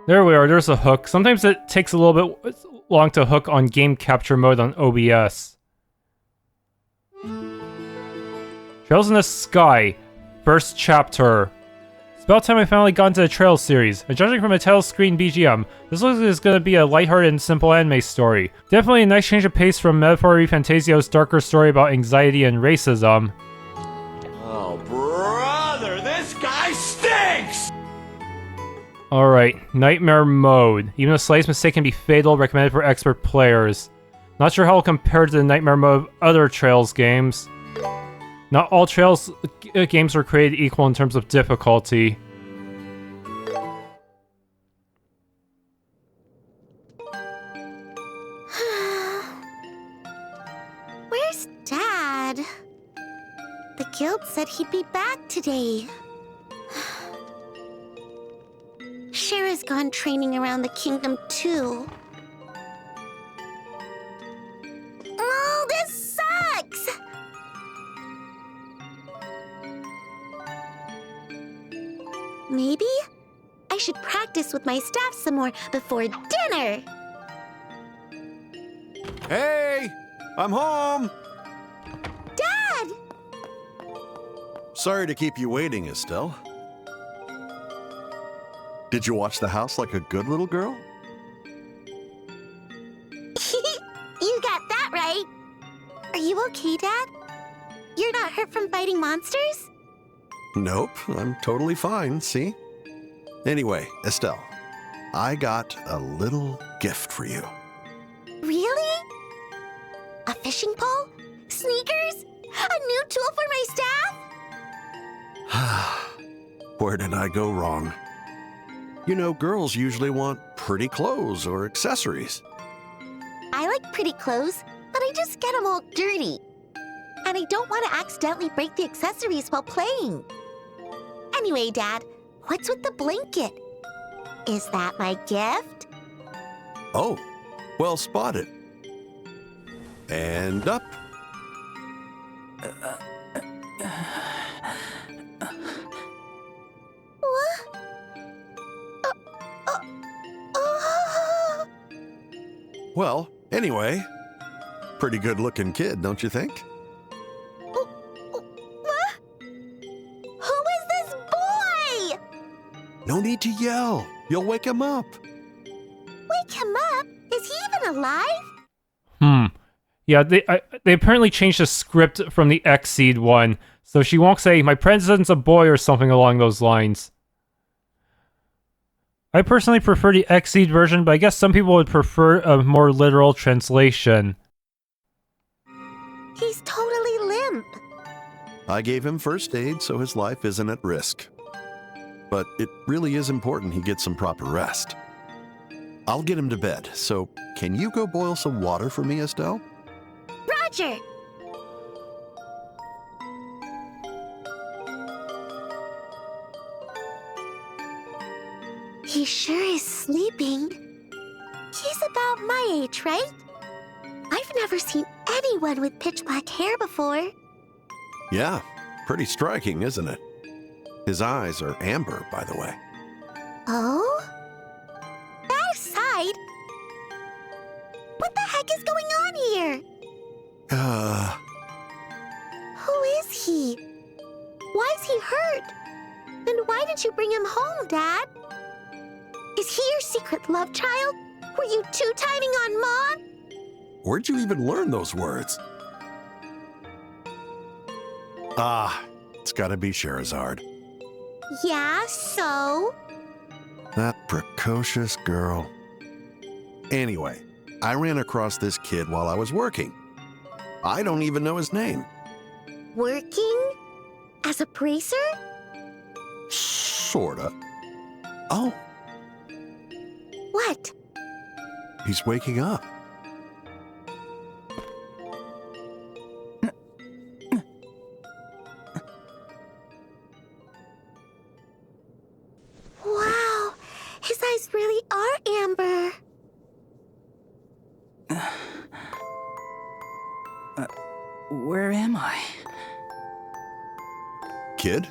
There we are, there's a hook. Sometimes it takes a little bit long to hook on game capture mode on OBS. Trails in the Sky. First chapter. It's about time I finally got into the Trails series. And judging from the title screen BGM, this looks like it's gonna be a lighthearted and simple anime story. Definitely a nice change of pace from Metaphor Fantasio's darker story about anxiety and racism. Oh, brother, this guy stinks! Alright, Nightmare Mode. Even a slightest mistake can be fatal, recommended for expert players. Not sure how it'll compare to the Nightmare Mode of other Trails games. Not all Trails games are created equal in terms of difficulty. Where's Dad? The guild said he'd be back today. Shara's gone training around the kingdom too. Oh, this sucks! Maybe I should practice with my staff some more before dinner. Hey! I'm home! Dad! Sorry to keep you waiting, Estelle. Did you watch the house like a good little girl? You got that right. Are you okay, Dad? You're not hurt from fighting monsters? Nope, I'm totally fine, see? Anyway, Estelle, I got a little gift for you. Really? A fishing pole? Sneakers? A new tool for my staff? Where did I go wrong? You know, girls usually want pretty clothes or accessories. I like pretty clothes, but I just get them all dirty. And I don't want to accidentally break the accessories while playing. Anyway, Dad, what's with the blanket? Is that my gift? Oh, well spotted. And up. What? Well, anyway, pretty good looking kid, don't you think? What? Who is this boy? No need to yell. You'll wake him up. Wake him up? Is he even alive? Yeah, they apparently changed the script from the XSeed one, so she won't say, "My president's a boy" or something along those lines. I personally prefer the XSeed version, but I guess some people would prefer a more literal translation. He's totally limp. I gave him first aid so his life isn't at risk. But it really is important he gets some proper rest. I'll get him to bed, so can you go boil some water for me, Estelle? Roger! He sure is sleeping. He's about my age, right? I've never seen anyone with pitch black hair before. Yeah, pretty striking, isn't it? His eyes are amber, by the way. Oh? That aside, what the heck is going on here? Who is he? Why is he hurt? And why did you bring him home, Dad? Is he your secret love child? Were you two-timing on Mom? Where'd you even learn those words? It's gotta be Scheherazade. Yeah, so? That precocious girl. Anyway, I ran across this kid while I was working. I don't even know his name. Working? As a bracer? Sorta. Oh, What? he's waking up. Wow, his eyes really are amber. Where am I? Kid,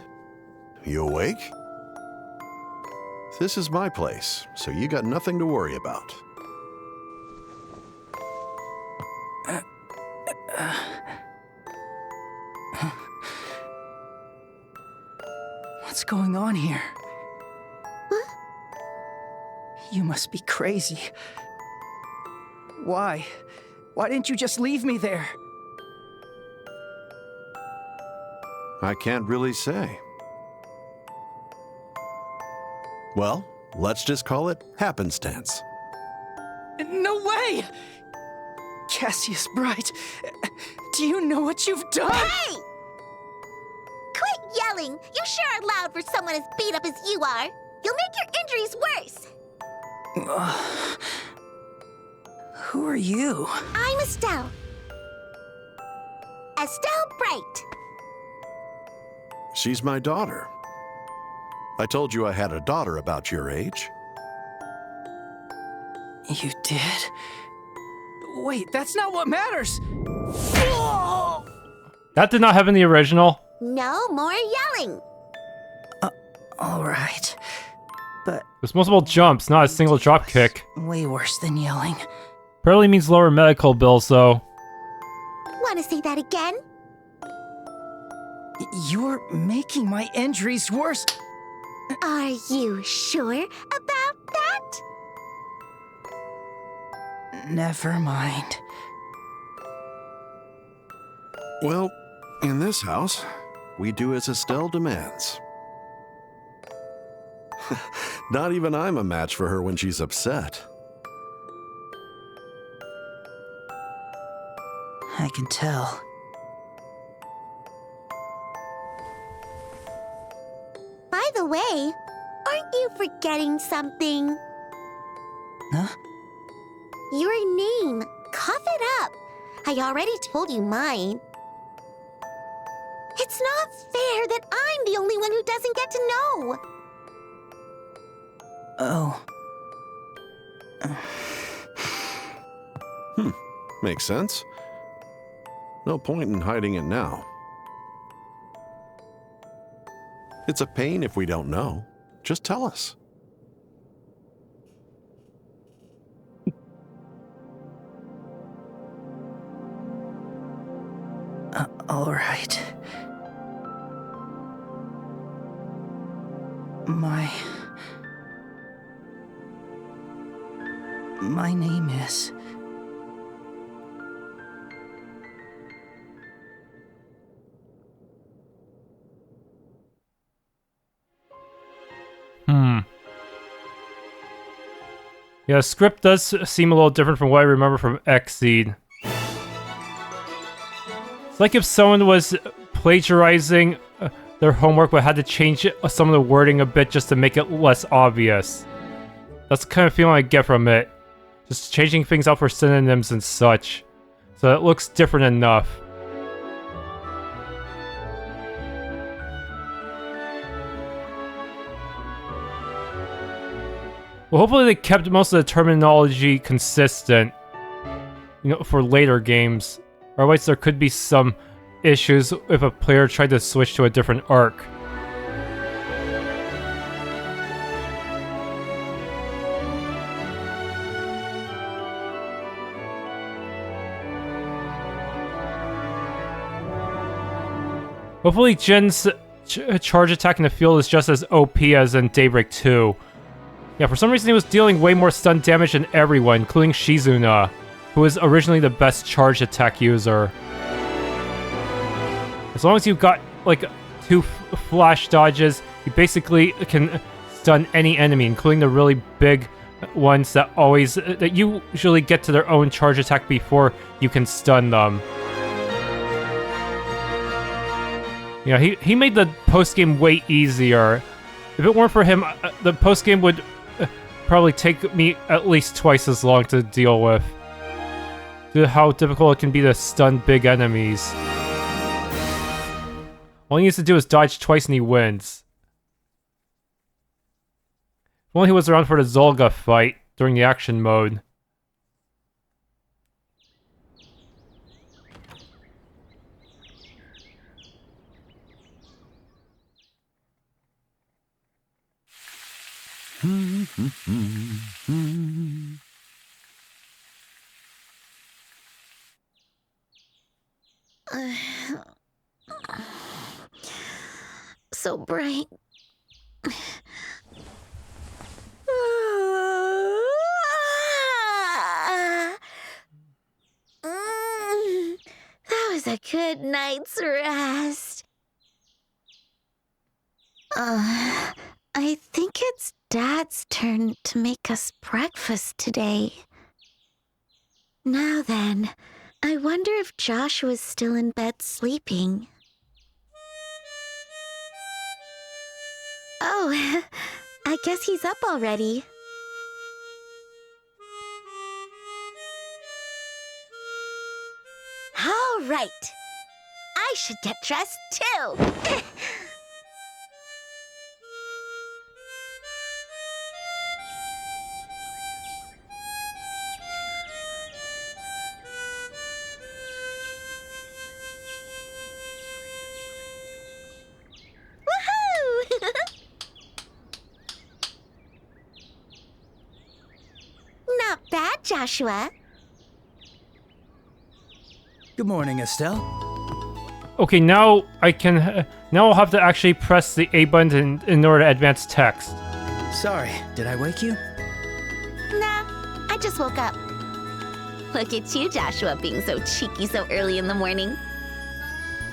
you awake? This is my place, so you got nothing to worry about. What's going on here? Huh? You must be crazy. Why? Why didn't you just leave me there? I can't really say. Well, let's just call it happenstance. No way! Cassius Bright, do you know what you've done? Hey! Quit yelling! You sure are loud for someone as beat up as you are. You'll make your injuries worse. Who are you? I'm Estelle. Estelle Bright. She's my daughter. I told you I had a daughter about your age. You did? Wait, that's not what matters! That did not happen in the original. No more yelling. Alright. But There's multiple jumps, not a single drop kick. way worse than yelling. Probably means lower medical bills, though. Want to say that again? You're making my injuries worse. Are you sure about that? Never mind. Well, in this house, we do as Estelle demands. Not even I'm a match for her when she's upset. I can tell. By the way, aren't you forgetting something? Huh? Your name. Cough it up. I already told you mine. It's not fair that I'm the only one who doesn't get to know. Oh. Makes sense. No point in hiding it now. It's a pain if we don't know. Just tell us. Alright. My name is... Yeah, the script does seem a little different from what I remember from XSeed. It's like if someone was plagiarizing their homework but had to change some of the wording a bit just to make it less obvious. That's the kind of feeling I get from it. Just changing things out for synonyms and such. So it looks different enough. Well, hopefully they kept most of the terminology consistent, you know, for later games. Otherwise, there could be some issues if a player tried to switch to a different arc. Hopefully Jin's charge attack in the field is just as OP as in Daybreak 2. Yeah, for some reason he was dealing way more stun damage than everyone, including Shizuna, who was originally the best charge attack user. As long as you've got, like, 2 flash dodges, you basically can stun any enemy, including the really big ones that usually get to their own charge attack before you can stun them. Yeah, he made the post-game way easier. If it weren't for him, the post-game would probably take me at least twice as long to deal with. Due to how difficult it can be to stun big enemies. All he needs to do is dodge twice and he wins. If only he was around for the Zolga fight during the action mode. So bright. That was a good night's rest. I think it's Dad's turn to make us breakfast today. Now then, I wonder if Joshua's still in bed sleeping. Oh, I guess he's up already. All right. I should get dressed too. Woohoo! Not bad, Joshua. Good morning, Estelle. Okay, now I can. Now I'll have to actually press the A button in order to advance text. Sorry, did I wake you? Nah, I just woke up. Look at you, Joshua, being so cheeky so early in the morning.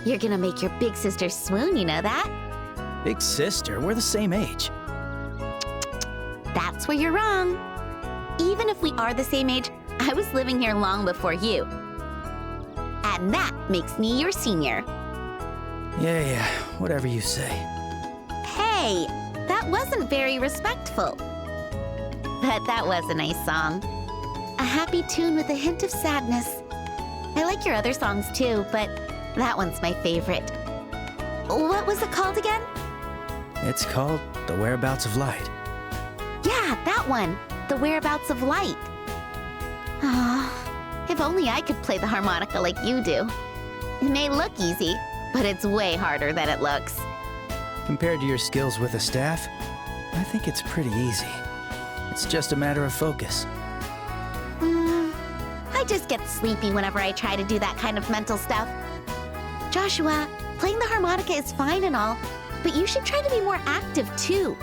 You're gonna make your big sister swoon, you know that? Big sister, we're the same age. That's where you're wrong. Even if we are the same age, I was living here long before you. And that makes me your senior. Yeah, whatever you say. Hey, that wasn't very respectful. But that was a nice song. A happy tune with a hint of sadness. I like your other songs too, but that one's my favorite. What was it called again? It's called The Whereabouts of Light. Yeah, that one. The Whereabouts of Light. Ah. If only I could play the harmonica like you do. It may look easy, but it's way harder than it looks. Compared to your skills with a staff, I think it's pretty easy. It's just a matter of focus. I just get sleepy whenever I try to do that kind of mental stuff. Joshua, playing the harmonica is fine and all, but you should try to be more active too.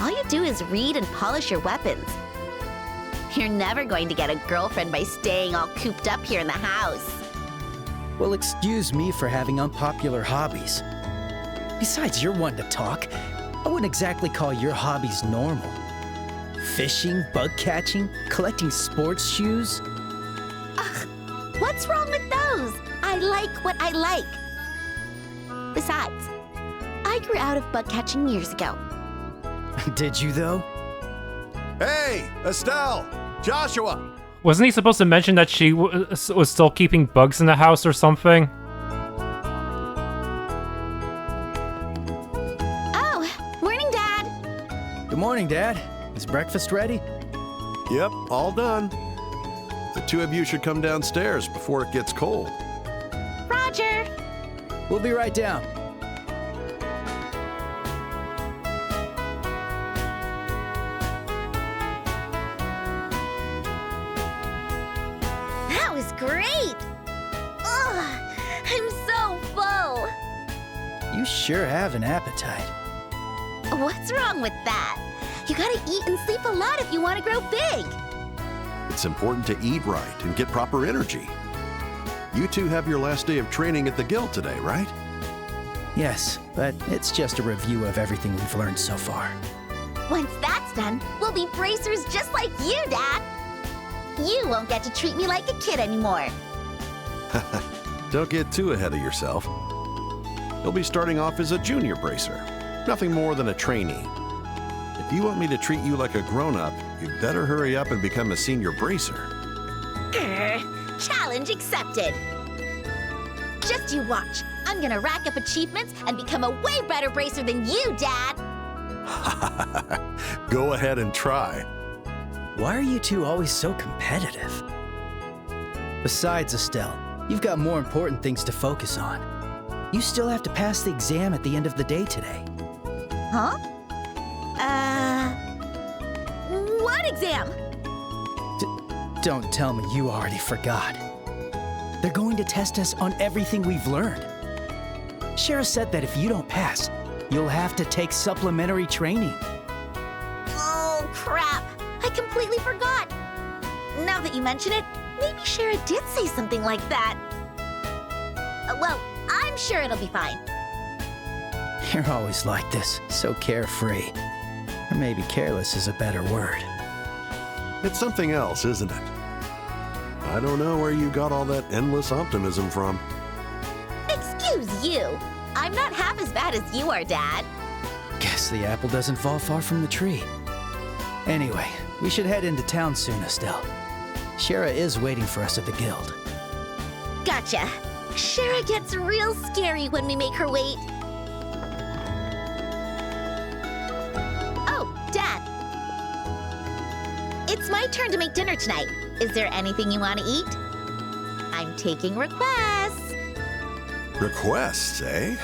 All you do is read and polish your weapons. You're never going to get a girlfriend by staying all cooped up here in the house. Well, excuse me for having unpopular hobbies. Besides, you're one to talk. I wouldn't exactly call your hobbies normal. Fishing, bug catching, collecting sports shoes. What's wrong with those? I like what I like. Besides, I grew out of bug catching years ago. Did you, though? Hey, Estelle! Joshua! Wasn't he supposed to mention that she was still keeping bugs in the house or something? Oh, morning, Dad. Good morning, Dad. Is breakfast ready? Yep, all done. The two of you should come downstairs before it gets cold. Roger. We'll be right down. That was great. Ugh, I'm so full. You sure have an appetite. What's wrong with that? You gotta eat and sleep a lot if you want to grow big. It's important to eat right and get proper energy. You two have your last day of training at the guild today, right? Yes, but it's just a review of everything we've learned so far. Once that's done, we'll be bracers just like you, Dad. You won't get to treat me like a kid anymore. Don't get too ahead of yourself. You'll be starting off as a junior bracer, nothing more than a trainee. If you want me to treat you like a grown-up, you'd better hurry up and become a senior bracer. Challenge accepted. Just you watch. I'm gonna rack up achievements and become a way better bracer than you, Dad. Go ahead and try. Why are you two always so competitive? Besides, Estelle, you've got more important things to focus on. You still have to pass the exam at the end of the day today. Huh? Quad exam! Don't tell me you already forgot. They're going to test us on everything we've learned. Shara said that if you don't pass, you'll have to take supplementary training. Oh, crap. I completely forgot. Now that you mention it, maybe Shara did say something like that. Well, I'm sure it'll be fine. You're always like this, so carefree. Or maybe careless is a better word. It's something else, isn't it? I don't know where you got all that endless optimism from. Excuse you. I'm not half as bad as you are, Dad. Guess the apple doesn't fall far from the tree. Anyway, we should head into town soon, Estelle. Shara is waiting for us at the guild. Gotcha. Shara gets real scary when we make her wait. Oh, Dad. It's my turn to make dinner tonight. Is there anything you want to eat? I'm taking requests. Requests, eh?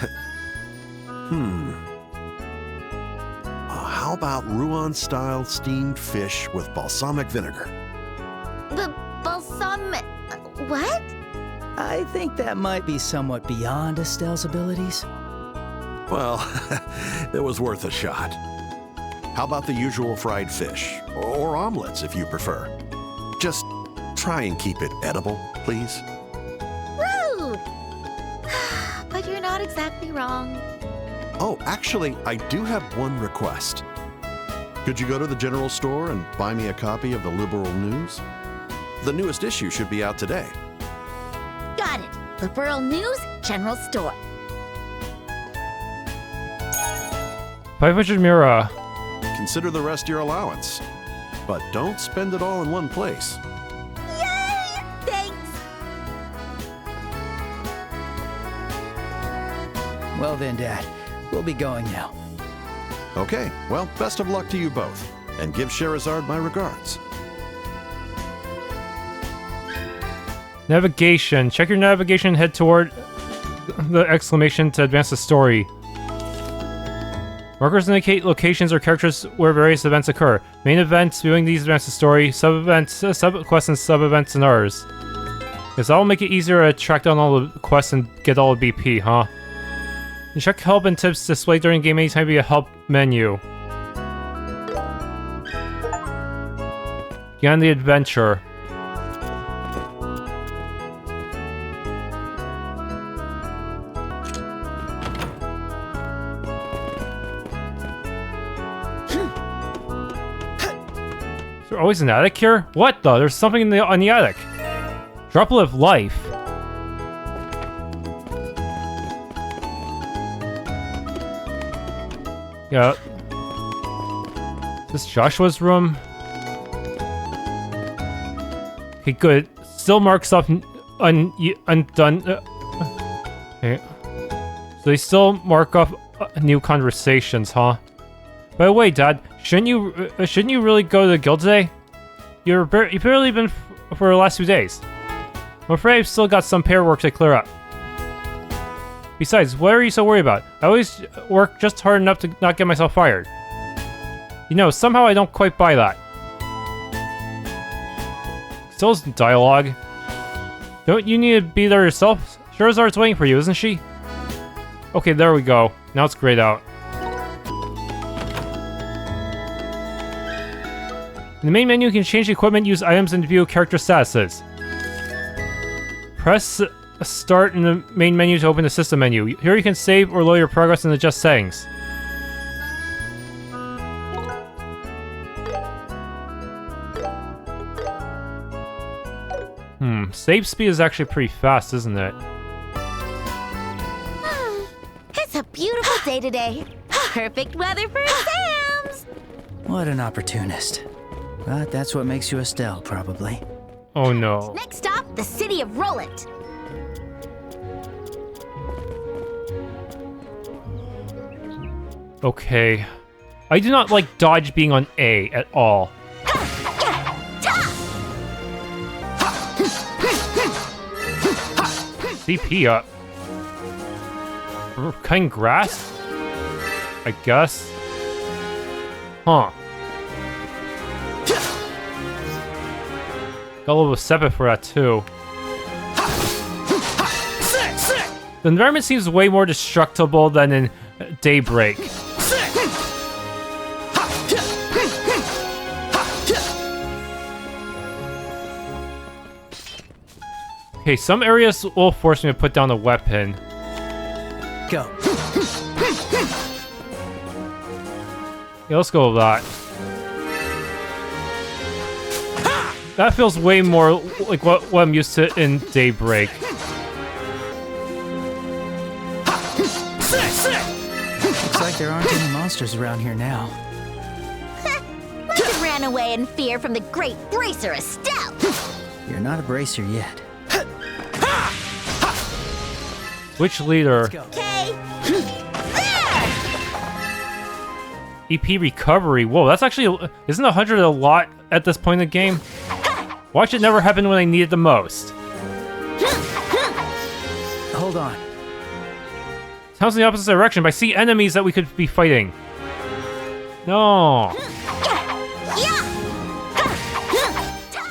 How about Rouen-style steamed fish with balsamic vinegar? The balsamic... What? I think that might be somewhat beyond Estelle's abilities. Well, it was worth a shot. How about the usual fried fish? Or omelets, if you prefer. Just try and keep it edible, please. Rude! But you're not exactly wrong. Oh, actually, I do have one request. Could you go to the general store and buy me a copy of the Liberl News? The newest issue should be out today. Got it. Liberl News, General Store. 500 Mira. Consider the rest your allowance. But don't spend it all in one place. Yay! Thanks! Well then, Dad, we'll be going now. Okay, well, best of luck to you both. And give Sherazard my regards. Navigation. Check your navigation and head toward the exclamation to advance the story. Markers indicate locations or characters where various events occur. Main events, viewing these advance the story. Sub-events, sub-quests and sub-events and others. Guess that'll make it easier to track down all the quests and get all the BP, huh? You check help and tips displayed during the game anytime via help menu. Begin the adventure. Is there always an attic here? What the? There's something on the attic. Droplet of life. Yeah. Is this Joshua's room? Okay, good. Still marks up undone. Okay. So they still mark up new conversations, huh? By the way, Dad, shouldn't you really go to the guild today? You've barely been for the last 2 days. I'm afraid I've still got some paperwork to clear up. Besides, what are you so worried about? I always work just hard enough to not get myself fired. You know, somehow I don't quite buy that. Still's dialogue. Don't you need to be there yourself? Sherazard's waiting for you, isn't she? Okay, there we go. Now it's grayed out. In the main menu, you can change equipment, use items, and view character statuses. Press start in the main menu to open the system menu. Here you can save or lower your progress and adjust settings. Save speed is actually pretty fast, isn't it? It's a beautiful day today. Perfect weather for exams! What an opportunist. But that's what makes you Estelle, probably. Oh no. Next stop, the city of Rolent. Okay. I do not like dodge being on A at all. CP up. We're cutting grass? I guess. Huh. Got a little separate for that too. The environment seems way more destructible than in Daybreak. Okay, some areas will force me to put down a weapon. Go. Yeah, let's go with that. That feels way more like what I'm used to in Daybreak. Looks like there aren't any monsters around here now. Must have ran away in fear from the great bracer Estelle. You're not a bracer yet. Which leader? Let's go. Okay. There! EP recovery. Whoa, that's actually... Isn't 100 a lot at this point in the game? Watch it never happen when I need it the most. Hold on. Sounds in the opposite direction, but I see enemies that we could be fighting. No.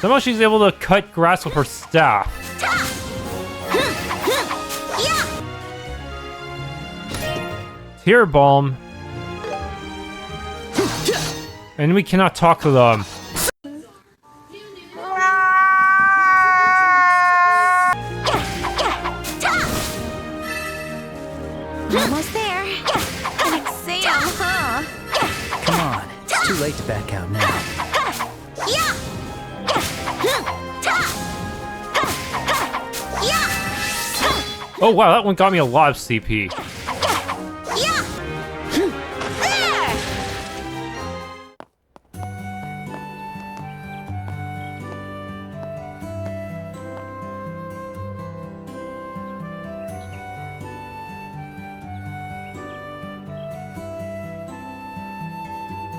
Somehow she's able to cut grass with her staff. Tear Balm. And we cannot talk to them. Almost there. An exam, huh? Come on. It's too late to back out now. Oh wow, that one got me a lot of CP.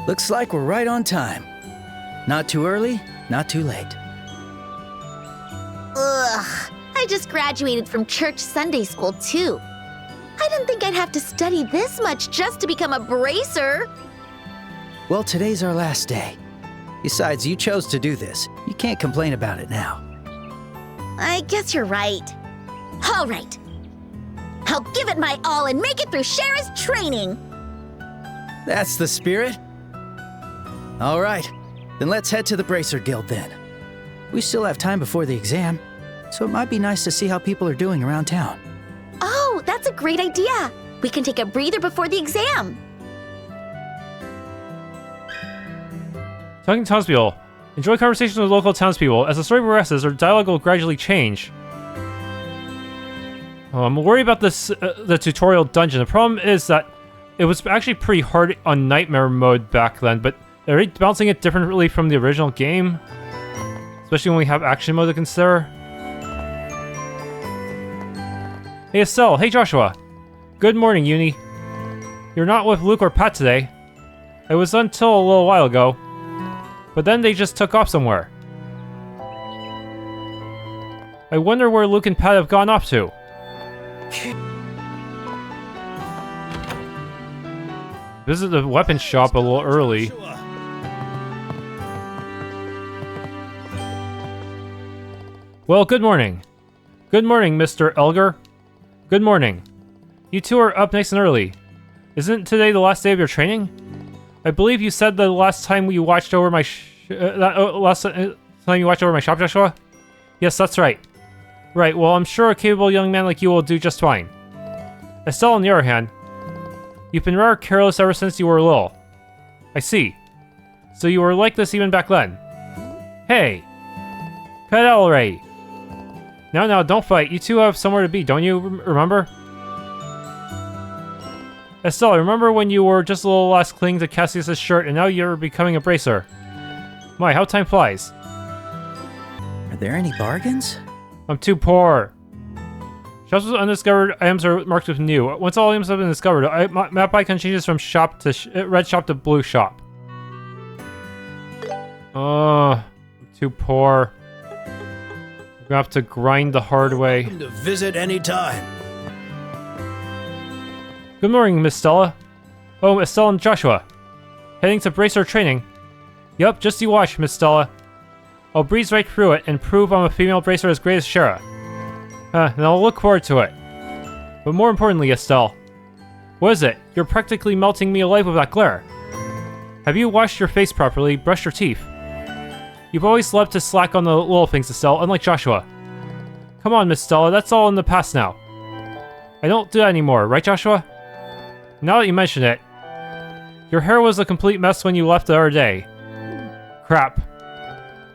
Looks like we're right on time. Not too early, not too late. Ugh. I just graduated from church Sunday school, too. I didn't think I'd have to study this much just to become a bracer. Well, today's our last day. Besides, you chose to do this. You can't complain about it now. I guess you're right. All right. I'll give it my all and make it through Shara's training. That's the spirit. All right, then let's head to the Bracer Guild then. We still have time before the exam, so it might be nice to see how people are doing around town. Oh, that's a great idea. We can take a breather before the exam. Talking to townspeople. Enjoy conversations with local townspeople. As the story progresses, our dialogue will gradually change. Oh, I'm worried about this, the tutorial dungeon. The problem is that it was actually pretty hard on Nightmare mode back then, but they're balancing it differently from the original game. Especially when we have action mode to consider. Hey Estelle, hey Joshua. Good morning, Uni. You're not with Luke or Pat today. It was until a little while ago. But then they just took off somewhere. I wonder where Luke and Pat have gone off to. Visit the weapon shop a little early. Well, good morning. Good morning, Mr. Elgar. Good morning. You two are up nice and early. Isn't today the last day of your training? I believe you said the last time you watched over my time you watched over my shop, Joshua? Yes, that's right. Right, well, I'm sure a capable young man like you will do just fine. Estelle, on the other hand, you've been rather careless ever since you were little. I see. So you were like this even back then. Hey! Cut it out already. Now, don't fight. You two have somewhere to be, don't you remember? Estelle, remember when you were just a little less clinging to Cassius's shirt and now you're becoming a bracer? My, how time flies. Are there any bargains? I'm too poor. Shops with undiscovered items are marked with new. Once all items have been discovered, map icon changes from shop to red shop to blue shop. I'm too poor. I'm gonna have to grind the hard way. Welcome to visit anytime. Good morning, Miss Stella. Oh, Estelle and Joshua. Heading to bracer training. Yup, just you watch, Miss Stella. I'll breeze right through it and prove I'm a female bracer as great as Shara. And I'll look forward to it. But more importantly, Estelle, what is it? You're practically melting me alive with that glare. Have you washed your face properly, brushed your teeth? You've always loved to slack on the little things, Estelle, unlike Joshua. Come on, Miss Stella, that's all in the past now. I don't do that anymore, right, Joshua? Now that you mention it, your hair was a complete mess when you left the other day. Crap.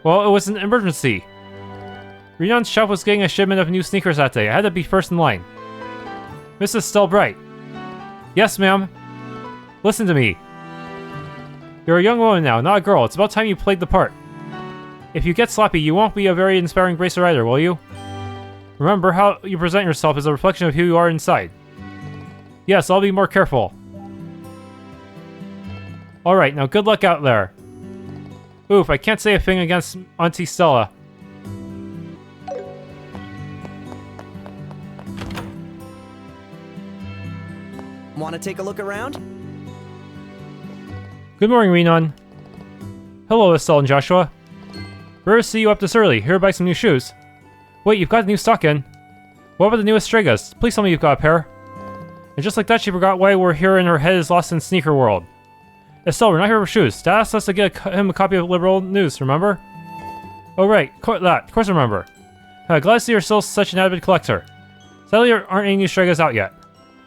Well, it was an emergency. Renon's shop was getting a shipment of new sneakers that day. I had to be first in line. Mrs. Stell Bright. Yes, ma'am. Listen to me. You're a young woman now, not a girl. It's about time you played the part. If you get sloppy, you won't be a very inspiring bracer either, will you? Remember, how you present yourself is a reflection of who you are inside. Yes, I'll be more careful. Alright, now good luck out there. Oof, I can't say a thing against Auntie Stella. Want to take a look around? Good morning, Renon. Hello, Estelle and Joshua. Rare to see you up this early. Here to buy some new shoes. Wait, you've got a new stock in. What about the newest Stregas? Please tell me you've got a pair. And just like that, she forgot why we're here and her head is lost in sneaker world. Estelle, we're not here for shoes. Dad asked us to get him a copy of Liberl news, remember? Oh right, that. Of course I remember. Glad to see you're still such an avid collector. Sadly, there aren't any new Stregas out yet.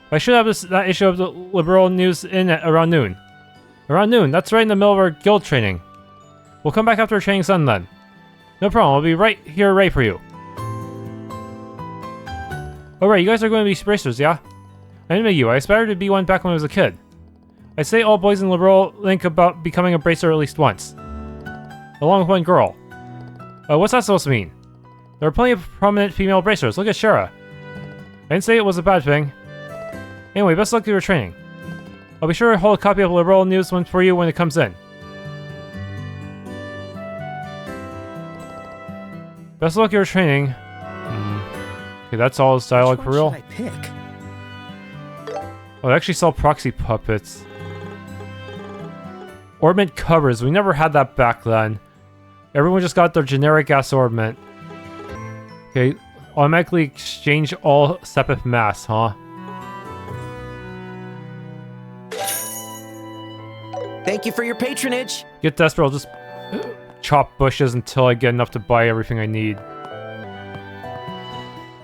But I should have that issue of the Liberl news in at around noon. Around noon? That's right in the middle of our guild training. We'll come back after our training's done then. No problem, I'll be right here ready for you. Alright, you guys are going to be bracers, yeah? I admit you, I aspired to be one back when I was a kid. I say all boys in Liberl think about becoming a bracer at least once. Along with one girl. What's that supposed to mean? There are plenty of prominent female bracers, look at Shara. I didn't say it was a bad thing. Anyway, best luck to your training. I'll be sure to hold a copy of Liberl news for you when it comes in. Best of luck to your training. Okay, that's all his dialogue for real. Which one should I pick? Oh, they actually sell proxy puppets. Ornament covers. We never had that back then. Everyone just got their generic ass ornament. Okay, automatically exchange all Sepith masks, huh? Thank you for your patronage. Get desperate, I'll just chop bushes until I get enough to buy everything I need.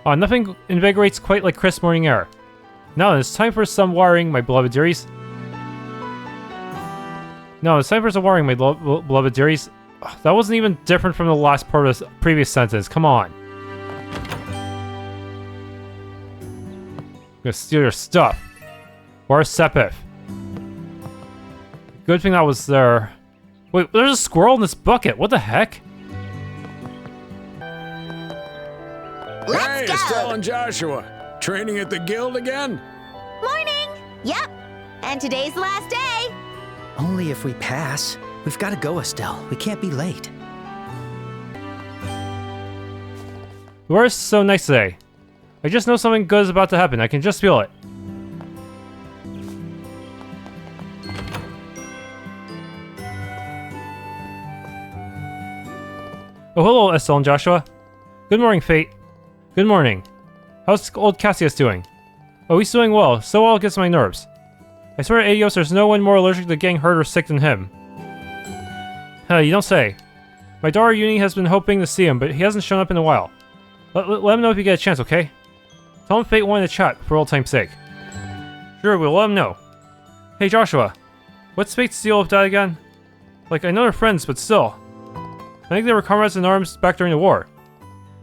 Nothing invigorates quite like crisp morning air. Now it's time for some wiring, my beloved dearies. No, it's time for some wiring, my beloved dearies. That wasn't even different from the last part of the previous sentence. Come on. I'm gonna steal your stuff. Where's Sepith? Good thing that was there. Wait, there's a squirrel in this bucket. What the heck? Let's go! Estelle and Joshua, training at the guild again? Morning! Yep. And today's the last day. Only if we pass. We've got to go, Estelle. We can't be late. The weather's so nice today. I just know something good is about to happen. I can just feel it. Oh, hello, Estelle and Joshua. Good morning, Fate. Good morning. How's old Cassius doing? Oh, he's doing well. So well it gets my nerves. I swear to Adios, there's no one more allergic to getting hurt or sick than him. You don't say. My daughter Uni has been hoping to see him, but he hasn't shown up in a while. Let him know if you get a chance, okay? Tell him Fate wanted to chat, for old time's sake. Sure, we'll let him know. Hey, Joshua. What's Fate's deal with that again? Like, I know they're friends, but still. I think they were comrades in arms back during the war.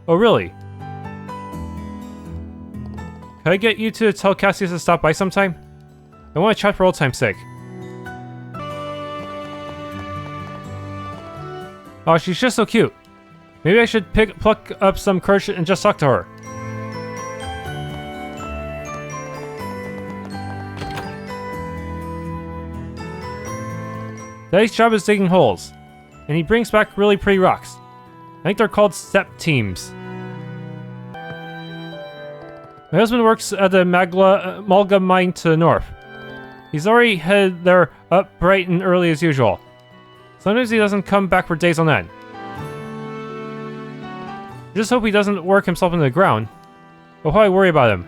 Oh, really? Can I get you to tell Cassius to stop by sometime? I want to chat for old time's sake. Oh, she's just so cute. Maybe I should pluck up some courage and just talk to her. Daddy's job is digging holes, and he brings back really pretty rocks. I think they're called step teams. My husband works at the Malga mine to the north. He's already headed there up bright and early as usual. Sometimes he doesn't come back for days on end. just hope he doesn't work himself into the ground. I'll probably worry about him.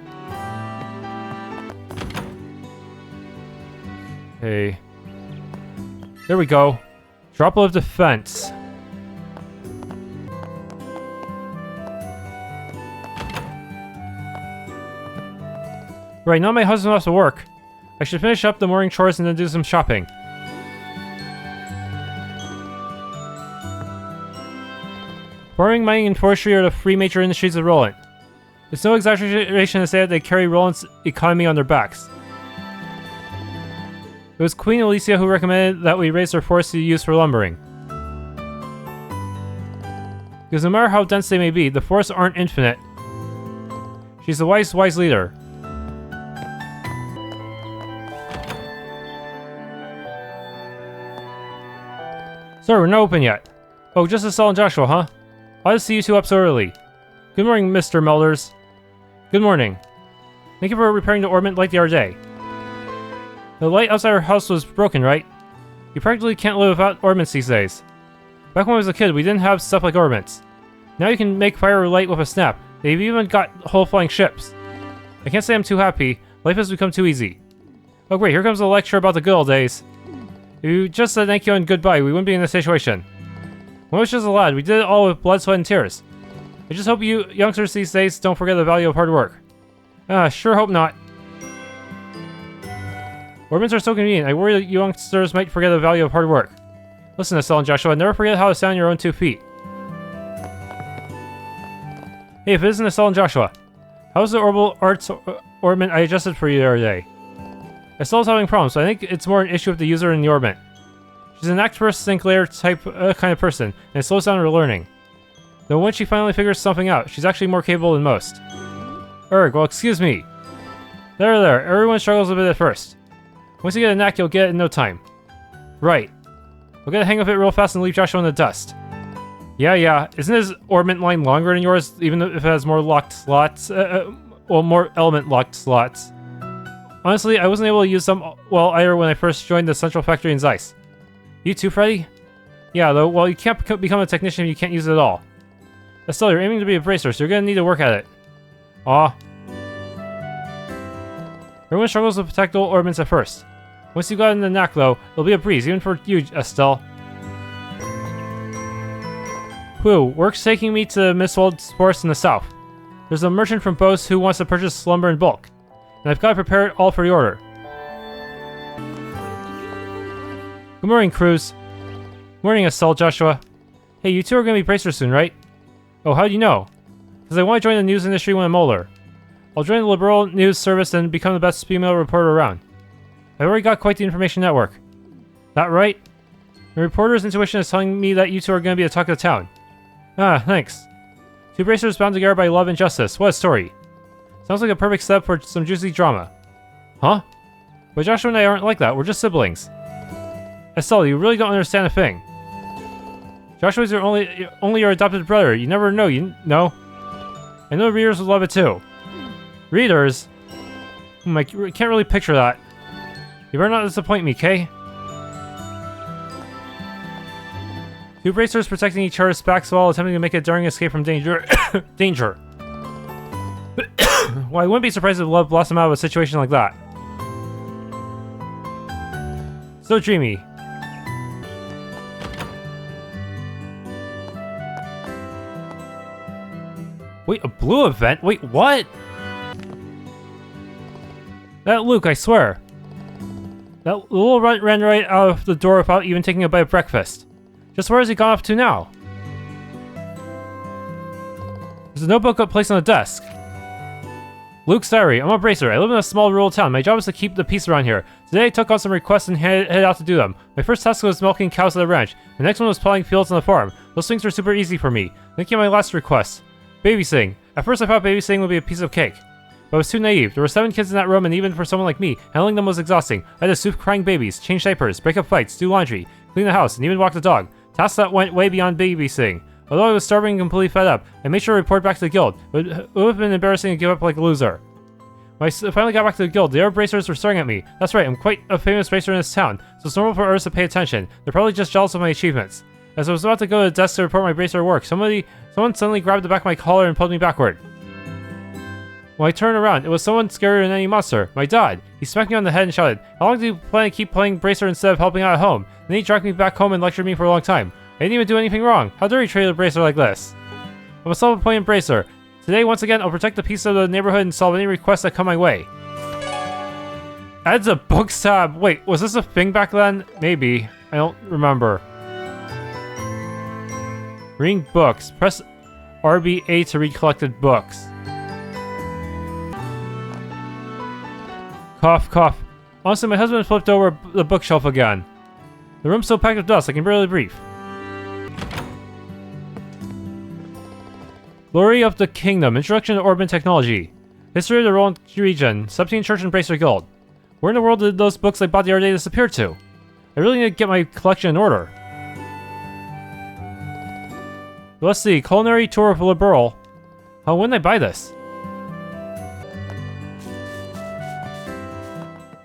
Okay. There we go. Drop of defense. Right, now my husband has to work. I should finish up the morning chores and then do some shopping. Farming, mining, and forestry are the three major industries of Rolent. It's no exaggeration to say that they carry Rolent's economy on their backs. It was Queen Elize who recommended that we raise their forests to use for lumbering. Because no matter how dense they may be, the forests aren't infinite. She's a wise leader. Sir, we're not open yet. Oh, just Estelle and Joshua, huh? I'll just see you two up so early. Good morning, Mr. Melders. Good morning. Thank you for repairing the ornament like the other day. The light outside our house was broken, right? You practically can't live without ornaments these days. Back when I was a kid, we didn't have stuff like ornaments. Now you can make fire light with a snap. They've even got whole flying ships. I can't say I'm too happy. Life has become too easy. Oh great, here comes a lecture about the good old days. If you just said thank you and goodbye, we wouldn't be in this situation. When I was just a lad, we did it all with blood, sweat, and tears. I just hope you youngsters these days don't forget the value of hard work. Sure hope not. Ornaments are so convenient, I worry that you youngsters might forget the value of hard work. Listen, Estelle and Joshua, never forget how to stand on your own 2 feet. Hey, if it isn't Estelle and Joshua, how's the orbital arts ornament I adjusted for you the other day? Estelle's having problems, so I think it's more an issue with the user in the orbit. She's an actress Sinclair type kind of person, and it slows down her learning. Though when she finally figures something out, she's actually more capable than most. Well, excuse me. There, everyone struggles a bit at first. Once you get a knack, you'll get it in no time. Right. We'll get a hang of it real fast and leave Joshua in the dust. Yeah, isn't his orbit line longer than yours, even if it has more locked slots? More element-locked slots. Honestly, I wasn't able to use them well either when I first joined the central factory in Zeiss. You too, Freddy? Yeah, though, well, you can't become a technician if you can't use it at all. Estelle, you're aiming to be a bracer, so you're gonna need to work at it. Aw. Everyone struggles to protect old ornaments at first. Once you got in the knack, though, it'll be a breeze, even for you, Estelle. Whew, work's taking me to Mistwald's forest in the south. There's a merchant from Bose who wants to purchase lumber in bulk, and I've got to prepare it all for the order. Good morning, Cruz. Morning, Estelle, Joshua. Hey, you two are going to be bracers soon, right? Oh, how do you know? Because I want to join the news industry when I'm older. I'll join the Liberl news service and become the best female reporter around. I've already got quite the information network. That right? The reporter's intuition is telling me that you two are going to be the talk of the town. Ah, thanks. Two bracers bound together by love and justice. What a story. Sounds like a perfect step for some juicy drama. Huh? But Joshua and I aren't like that. We're just siblings. Estelle, you really don't understand a thing. Joshua's only your adopted brother. You never know, you know. I know the readers would love it too. Readers? I can't really picture that. You better not disappoint me, Kay? Two bracers protecting each other's backs while attempting to make a daring escape from danger. Danger. Well, I wouldn't be surprised if love blossomed out of a situation like that. So dreamy. Wait, a blue event? Wait, what? That Luke, I swear. That little runt ran right out of the door without even taking a bite of breakfast. Just where has he gone off to now? There's a notebook placed on the desk. Luke's diary. I'm a bracer. I live in a small rural town. My job is to keep the peace around here. Today I took on some requests and headed out to do them. My first task was milking cows at the ranch. The next one was plowing fields on the farm. Those things were super easy for me. Then came my last request. Babysitting. At first I thought babysitting would be a piece of cake. But I was too naive. There were 7 kids in that room, and even for someone like me, handling them was exhausting. I had to soothe crying babies, change diapers, break up fights, do laundry, clean the house, and even walk the dog. Tasks that went way beyond babysitting. Although I was starving and completely fed up, I made sure to report back to the guild. It would have been embarrassing to give up like a loser. When I finally got back to the guild, the other bracers were staring at me. That's right, I'm quite a famous bracer in this town, so it's normal for others to pay attention. They're probably just jealous of my achievements. As I was about to go to the desk to report my bracer at work, someone suddenly grabbed the back of my collar and pulled me backward. When I turned around, it was someone scarier than any monster. My dad. He smacked me on the head and shouted, "How long do you plan to keep playing bracer instead of helping out at home?" Then he dragged me back home and lectured me for a long time. I didn't even do anything wrong. How dare you treat a bracer like this? I'm a self-appointed bracer. Today, once again, I'll protect the peace of the neighborhood and solve any requests that come my way. Adds a books tab. Wait, was this a thing back then? Maybe. I don't remember. Reading books. Press RB8 to read collected books. Cough, cough. Honestly, my husband flipped over the bookshelf again. The room's so packed with dust, I can barely breathe. Glory of the Kingdom. Introduction to Urban Technology. History of the Rolent region. Subteam Church and Bracer Guild. Where in the world did those books I bought the other day disappear to? I really need to get my collection in order. Let's see. Culinary Tour of Liberl. Oh, when did I buy this?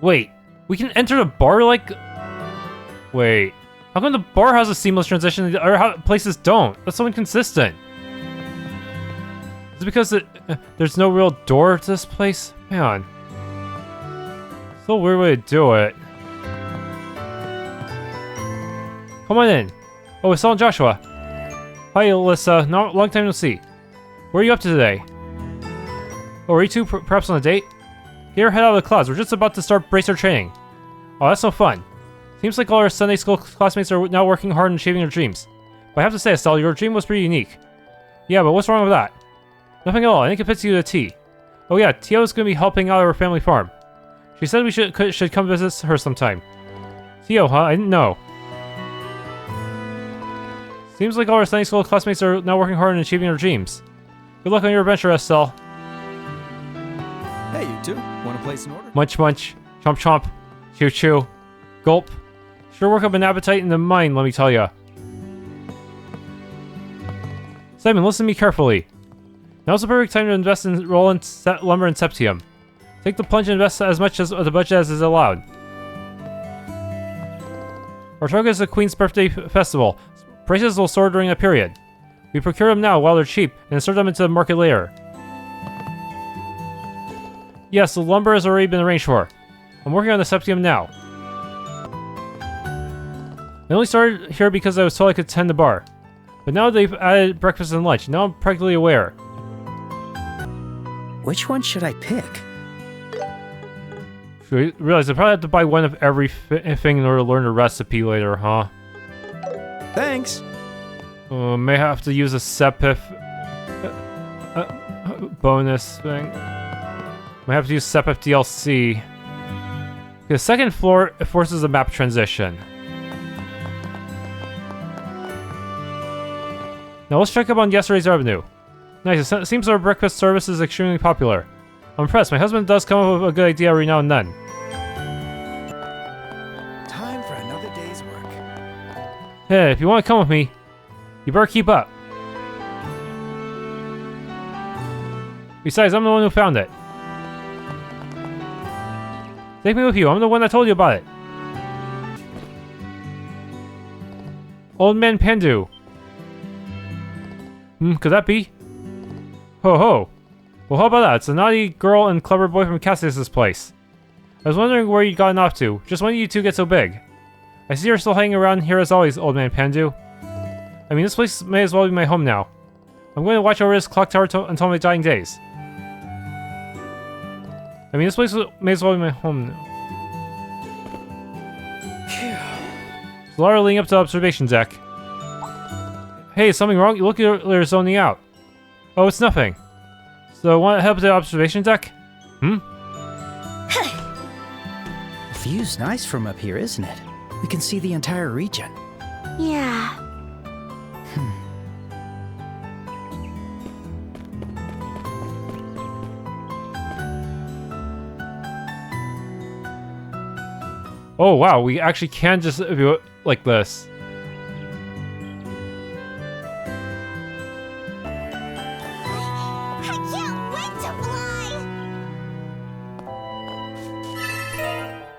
Wait. We can enter the bar like... Wait. How come the bar has a seamless transition and the other places don't? That's so inconsistent. Is it because there's no real door to this place? Man. So weird way to do it. Come on in. Oh, Estelle and Joshua. Hi, Alyssa. Long time no see. Where are you up to today? Oh, are you two perhaps on a date? Get your head out of the clouds. We're just about to start bracer training. Oh, that's no fun. Seems like all our Sunday school classmates are now working hard on achieving their dreams. But I have to say, Estelle, your dream was pretty unique. Yeah, but what's wrong with that? Nothing at all. I think it fits you to a T. Oh yeah, Tio's gonna be helping out at our family farm. She said we should come visit her sometime. Tio, huh? I didn't know. Seems like all our Sunday school classmates are now working hard on achieving their dreams. Good luck on your adventure, Estelle. Hey, you two. Want a place in order? Munch munch. Chomp chomp. Chew chew. Gulp. Sure work up an appetite in the mind, let me tell ya. Simon, listen to me carefully. Now's the perfect time to invest in Rolent lumber and septium. Take the plunge and invest as much as the budget as is allowed. Our target is the Queen's birthday festival. Prices will soar during that period. We procure them now while they're cheap and insert them into the market later. Yes, the lumber has already been arranged for. I'm working on the septium now. I only started here because I was told I could tend the bar. But now they've added breakfast and lunch. Now I'm practically aware. Which one should I pick? I realize I probably have to buy one of every thing in order to learn the recipe later, huh? Thanks. May have to use a Sepif bonus thing. Might have to use Sepif DLC. The second floor forces a map transition. Now let's check up on yesterday's revenue. Nice, it seems our breakfast service is extremely popular. I'm impressed. My husband does come up with a good idea every now and then. Time for another day's work. Hey, if you want to come with me, you better keep up. Besides, I'm the one who found it. Take me with you. I'm the one that told you about it. Old Man Pandu. Could that be? Ho ho. Well, how about that? It's a naughty girl and clever boy from Cassius's place. I was wondering where you'd gotten off to. Just when did you two get so big? I see you're still hanging around here as always, Old Man Pandu. I mean, this place may as well be my home now. I'm going to watch over this clock tower until my dying days. I mean, this place may as well be my home now. Lara leading up to the observation deck. Hey, is something wrong? You look like you're zoning out. Oh, it's nothing. So, want help at the observation deck? The view's nice from up here, isn't it? We can see the entire region. Yeah. Oh wow, we actually can just view it like this. I can't wait to fly!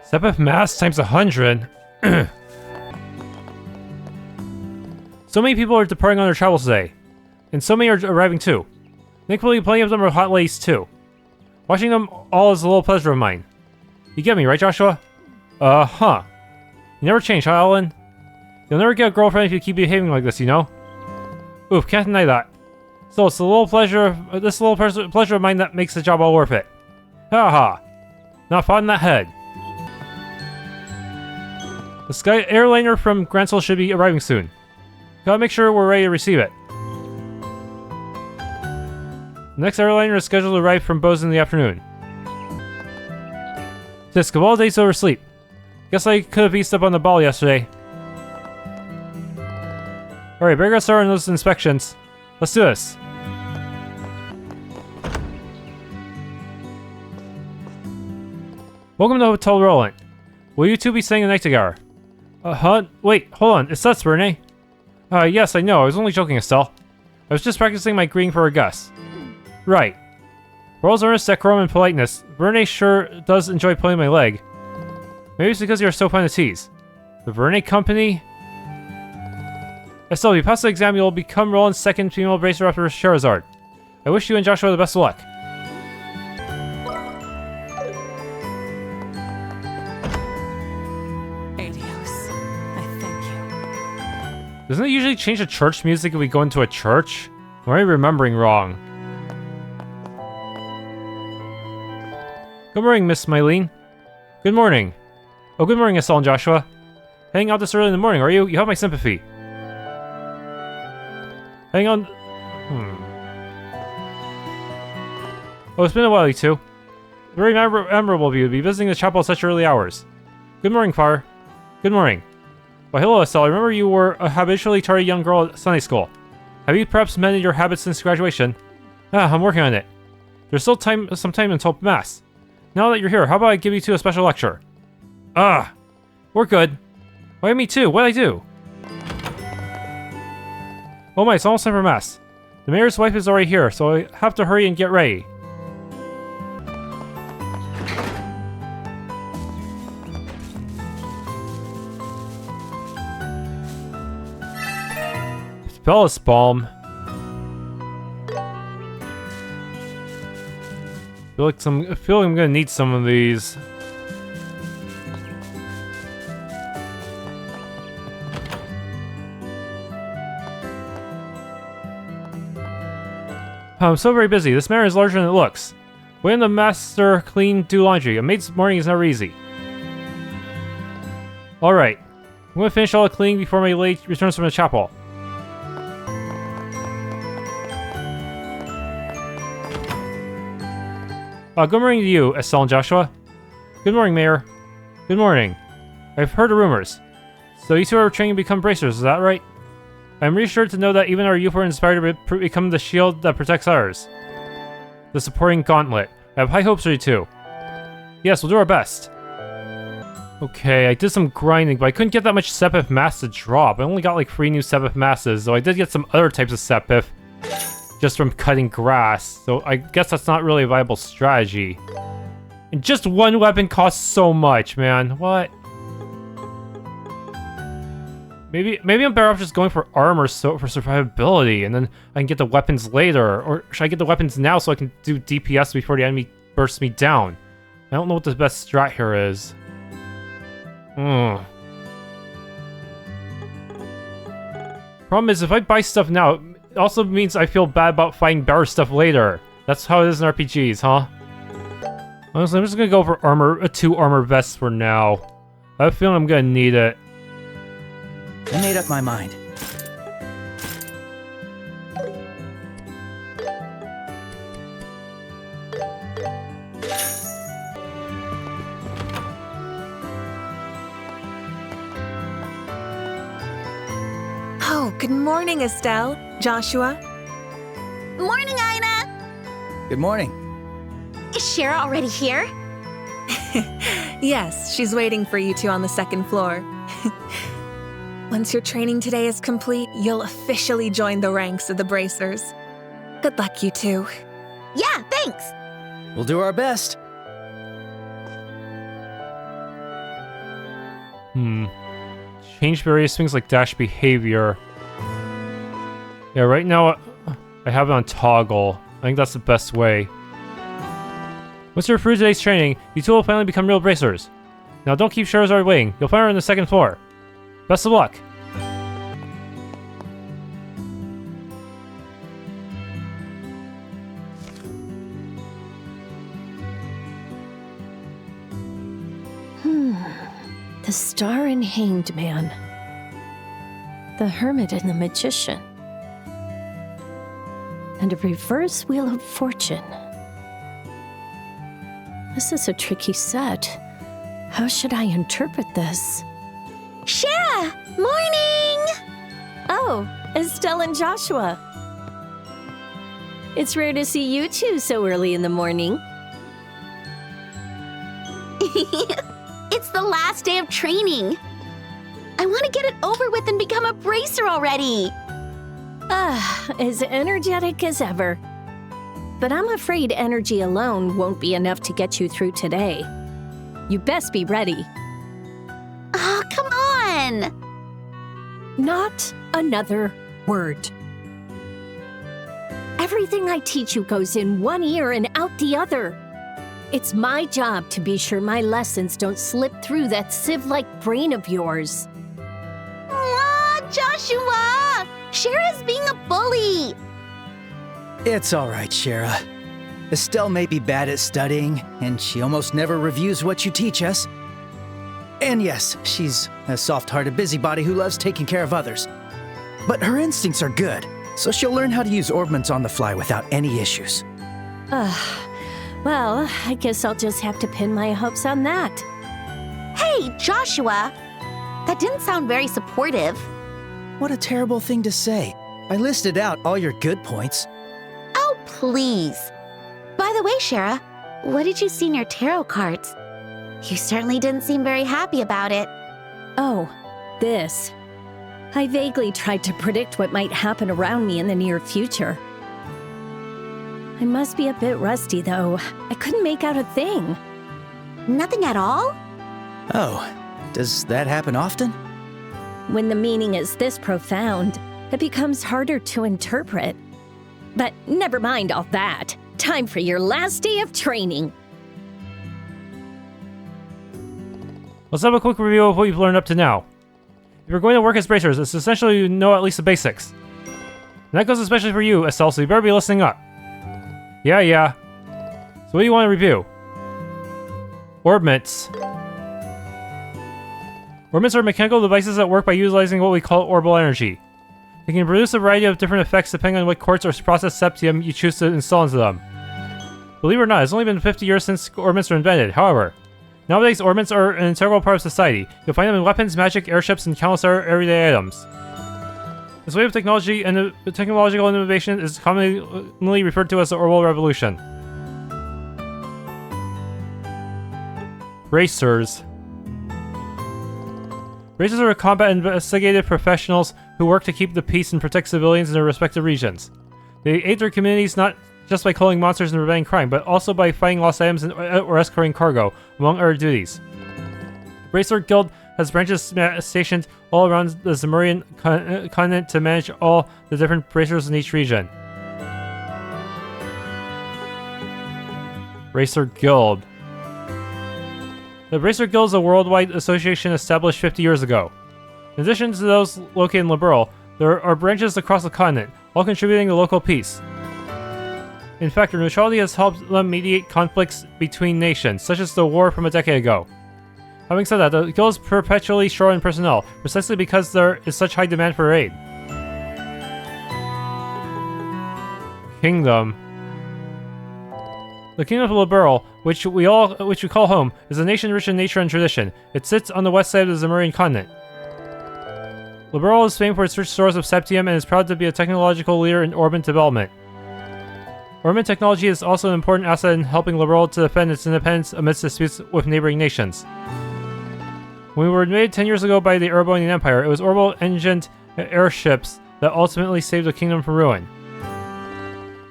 Sepif mass times 100. So many people are departing on their travels today. And so many are arriving too. Thankfully, plenty of them are hot ladies too. Watching them all is a little pleasure of mine. You get me, right, Joshua? Huh. You never change, huh, Ellen? You'll never get a girlfriend if you keep behaving like this, you know? Oof, can't deny that. So it's a little pleasure, pleasure of mine that makes the job all worth it. Haha. Not fought in that head. The Sky airliner from Gransel should be arriving soon. Gotta make sure we're ready to receive it. The next airliner is scheduled to arrive from Bose in the afternoon. Tisk, of all days to oversleep. Guess I could have eased up on the ball yesterday. Alright, better get started on those inspections. Let's do this. Welcome to Hotel Rolent. Will you two be staying the night together? Huh? Wait, hold on. It's us, Verne. Yes, I know. I was only joking, Estelle. I was just practicing my greeting for our guests. Right. For all his earnest decorum and politeness, Verne sure does enjoy pulling my leg. Maybe it's because you're so fun to tease. The Verne Company? Estelle, if you pass the exam, you'll become Rolent's second female bracer after Charizard. I wish you and Joshua the best of luck. Adios. I thank you. Doesn't it usually change the church music if we go into a church? Or am I remembering wrong? Good morning, Miss Mylene. Good morning. Oh, good morning, Estelle and Joshua. Heading out this early in the morning, are you? You have my sympathy. Hang on. Oh, it's been a while, you two. Very memorable of you to be visiting the chapel at such early hours. Good morning, Father. Good morning. Why, hello, Estelle. I remember you were a habitually tardy young girl at Sunday school. Have you perhaps mended your habits since graduation? I'm working on it. There's still some time until Mass. Now that you're here, how about I give you two a special lecture? We're good. Why, me too? What'd I do? Oh my, it's almost time for Mass. The mayor's wife is already here, so I have to hurry and get ready. Spell's balm. I feel like I'm gonna need some of these. I'm so very busy. This matter is larger than it looks. When the master do laundry. A maid's morning is never easy. Alright. I'm gonna finish all the cleaning before my lady returns from the chapel. Good morning to you, Estelle and Joshua. Good morning, Mayor. Good morning. I've heard the rumors. So you two are training to become bracers, is that right? I'm reassured to know that even our youth were inspired to become the shield that protects ours. The supporting gauntlet. I have high hopes for you too. Yes, we'll do our best. Okay, I did some grinding, but I couldn't get that much Sepith mass to drop. I only got like 3 new Sepith masses, though I did get some other types of Sepith just from cutting grass, so I guess that's not really a viable strategy. And just one weapon costs so much, man. What? Maybe I'm better off just going for armor for survivability, and then I can get the weapons later. Or should I get the weapons now so I can do DPS before the enemy bursts me down? I don't know what the best strat here is. Problem is, if I buy stuff now, it also means I feel bad about fighting better stuff later. That's how it is in RPGs, huh? Honestly, I'm just gonna go for 2 armor vests for now. I have a feeling I'm gonna need it. I made up my mind. Oh, good morning, Estelle. Joshua. Morning, Ina! Good morning. Is Shara already here? Yes, she's waiting for you two on the 2nd floor. Once your training today is complete, you'll officially join the ranks of the bracers. Good luck, you two. Yeah, thanks! We'll do our best. Change various things like dash behavior. Yeah, right now I have it on toggle. I think that's the best way. Once you're through today's training, you two will finally become real bracers. Now don't keep Charizard waiting. You'll find her on the 2nd floor. Best of luck. The Star and Hanged Man. The Hermit and the Magician. And a reverse Wheel of Fortune. This is a tricky set. How should I interpret this? Shara! Morning! Oh, Estelle and Joshua. It's rare to see you two so early in the morning. It's the last day of training. I want to get it over with and become a bracer already. As energetic as ever. But I'm afraid energy alone won't be enough to get you through today. You best be ready. Oh, come on! Not another word. Everything I teach you goes in one ear and out the other. It's my job to be sure my lessons don't slip through that sieve-like brain of yours. Aw, Joshua! Shara's being a bully! It's all right, Shara. Estelle may be bad at studying, and she almost never reviews what you teach us. And yes, she's a soft-hearted busybody who loves taking care of others. But her instincts are good, so she'll learn how to use orbments on the fly without any issues. Well, I guess I'll just have to pin my hopes on that. Hey, Joshua! That didn't sound very supportive. What a terrible thing to say. I listed out all your good points. Oh, please. By the way, Shara, what did you see in your tarot cards? You certainly didn't seem very happy about it. Oh, this. I vaguely tried to predict what might happen around me in the near future. I must be a bit rusty, though. I couldn't make out a thing. Nothing at all? Oh, does that happen often? When the meaning is this profound, it becomes harder to interpret. But never mind all that. Time for your last day of training. Let's have a quick review of what you've learned up to now. If you're going to work as bracers, it's essential you know at least the basics. And that goes especially for you, Estelle, so you better be listening up. Yeah. So what do you want to review? Orbments. Orbments are mechanical devices that work by utilizing what we call orbital energy. They can produce a variety of different effects depending on what quartz or processed septium you choose to install into them. Believe it or not, it's only been 50 years since orbments were invented. However, nowadays orbments are an integral part of society. You'll find them in weapons, magic, airships, and countless other everyday items. This wave of technology and technological innovation is commonly referred to as the orbital revolution. Bracers. Bracers are combat investigative professionals who work to keep the peace and protect civilians in their respective regions. They aid their communities not just by culling monsters and preventing crime, but also by finding lost items or escorting cargo, among other duties. The Bracer Guild has branches stationed all around the Zemurian continent to manage all the different bracers in each region. Bracer Guild. The Bracer Guild is a worldwide association established 50 years ago. In addition to those located in Liberl, there are branches across the continent, all contributing to local peace. In fact, their neutrality has helped them mediate conflicts between nations, such as the war from a decade ago. Having said that, the guild is perpetually short in personnel, precisely because there is such high demand for aid. Kingdom. The Kingdom of Liberl, which we call home, is a nation rich in nature and tradition. It sits on the west side of the Zemurian continent. Liberl is famed for its rich source of septium and is proud to be a technological leader in orbit development. Orbit technology is also an important asset in helping Liberl to defend its independence amidst disputes with neighboring nations. When we were invaded 10 years ago by the Erebonian Empire, it was orbital-engined airships that ultimately saved the kingdom from ruin.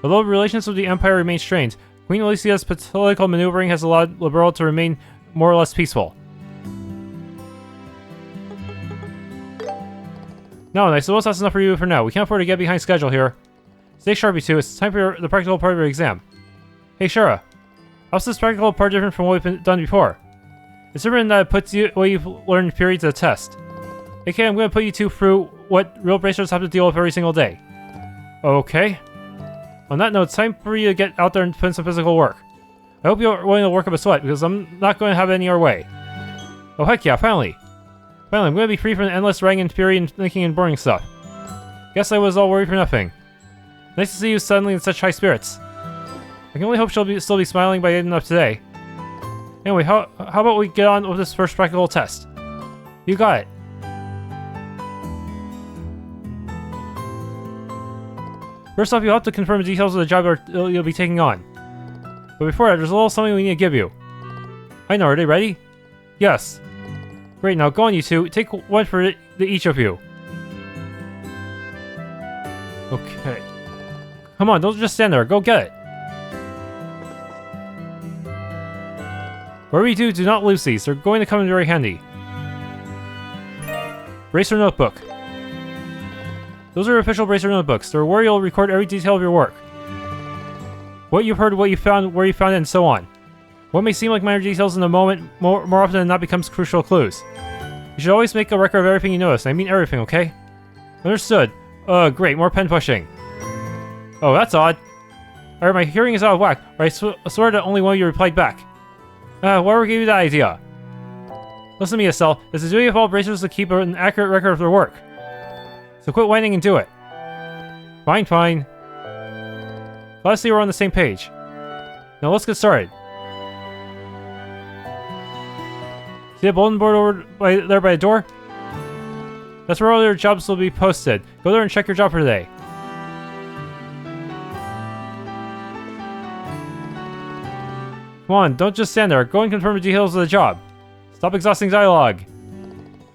Although relations with the Empire remain strained, Queen Alicia's political maneuvering has allowed Liberl to remain more or less peaceful. No, I suppose that's enough for you for now. We can't afford to get behind schedule here. Stay sharp, you two. It's time for the practical part of your exam. Hey, Shara. How's this practical part different from what we've done before? It's different that it puts you what you've learned in theory to the test. Okay, I'm going to put you two through what real bracers have to deal with every single day. Okay. On that note, it's time for you to get out there and put in some physical work. I hope you're willing to work up a sweat, because I'm not going to have any our way. Oh heck yeah, finally! Finally, I'm going to be free from the endless writing and theory and thinking and boring stuff. Guess I was all worried for nothing. Nice to see you suddenly in such high spirits. I can only hope she'll still be smiling by the end of today. Anyway, how about we get on with this first practical test? You got it. First off, you'll have to confirm the details of the job you'll be taking on. But before that, there's a little something we need to give you. I know, are they ready? Yes. Great, now go on you two. Take one for each of you. Okay. Come on, don't just stand there. Go get it. Whatever you do not lose these. They're going to come in very handy. Bracer Notebook. Those are official Bracer Notebooks. They're where you'll record every detail of your work. What you heard, what you found, where you found it, and so on. What may seem like minor details in the moment, more often than not becomes crucial clues. You should always make a record of everything you notice, and I mean everything, okay? Understood. Great, more pen pushing. Oh, that's odd. Alright, my hearing is out of whack. I swear that only one of you replied back. Whoever gave you that idea? Listen to me, Estelle. It's the duty of all bracers to keep an accurate record of their work. So quit whining and do it. Fine, fine. Let's see we're on the same page. Now let's get started. See the bulletin board over there by the door? That's where all your jobs will be posted. Go there and check your job for today. Come on, don't just stand there. Go and confirm the details of the job. Stop exhausting dialogue.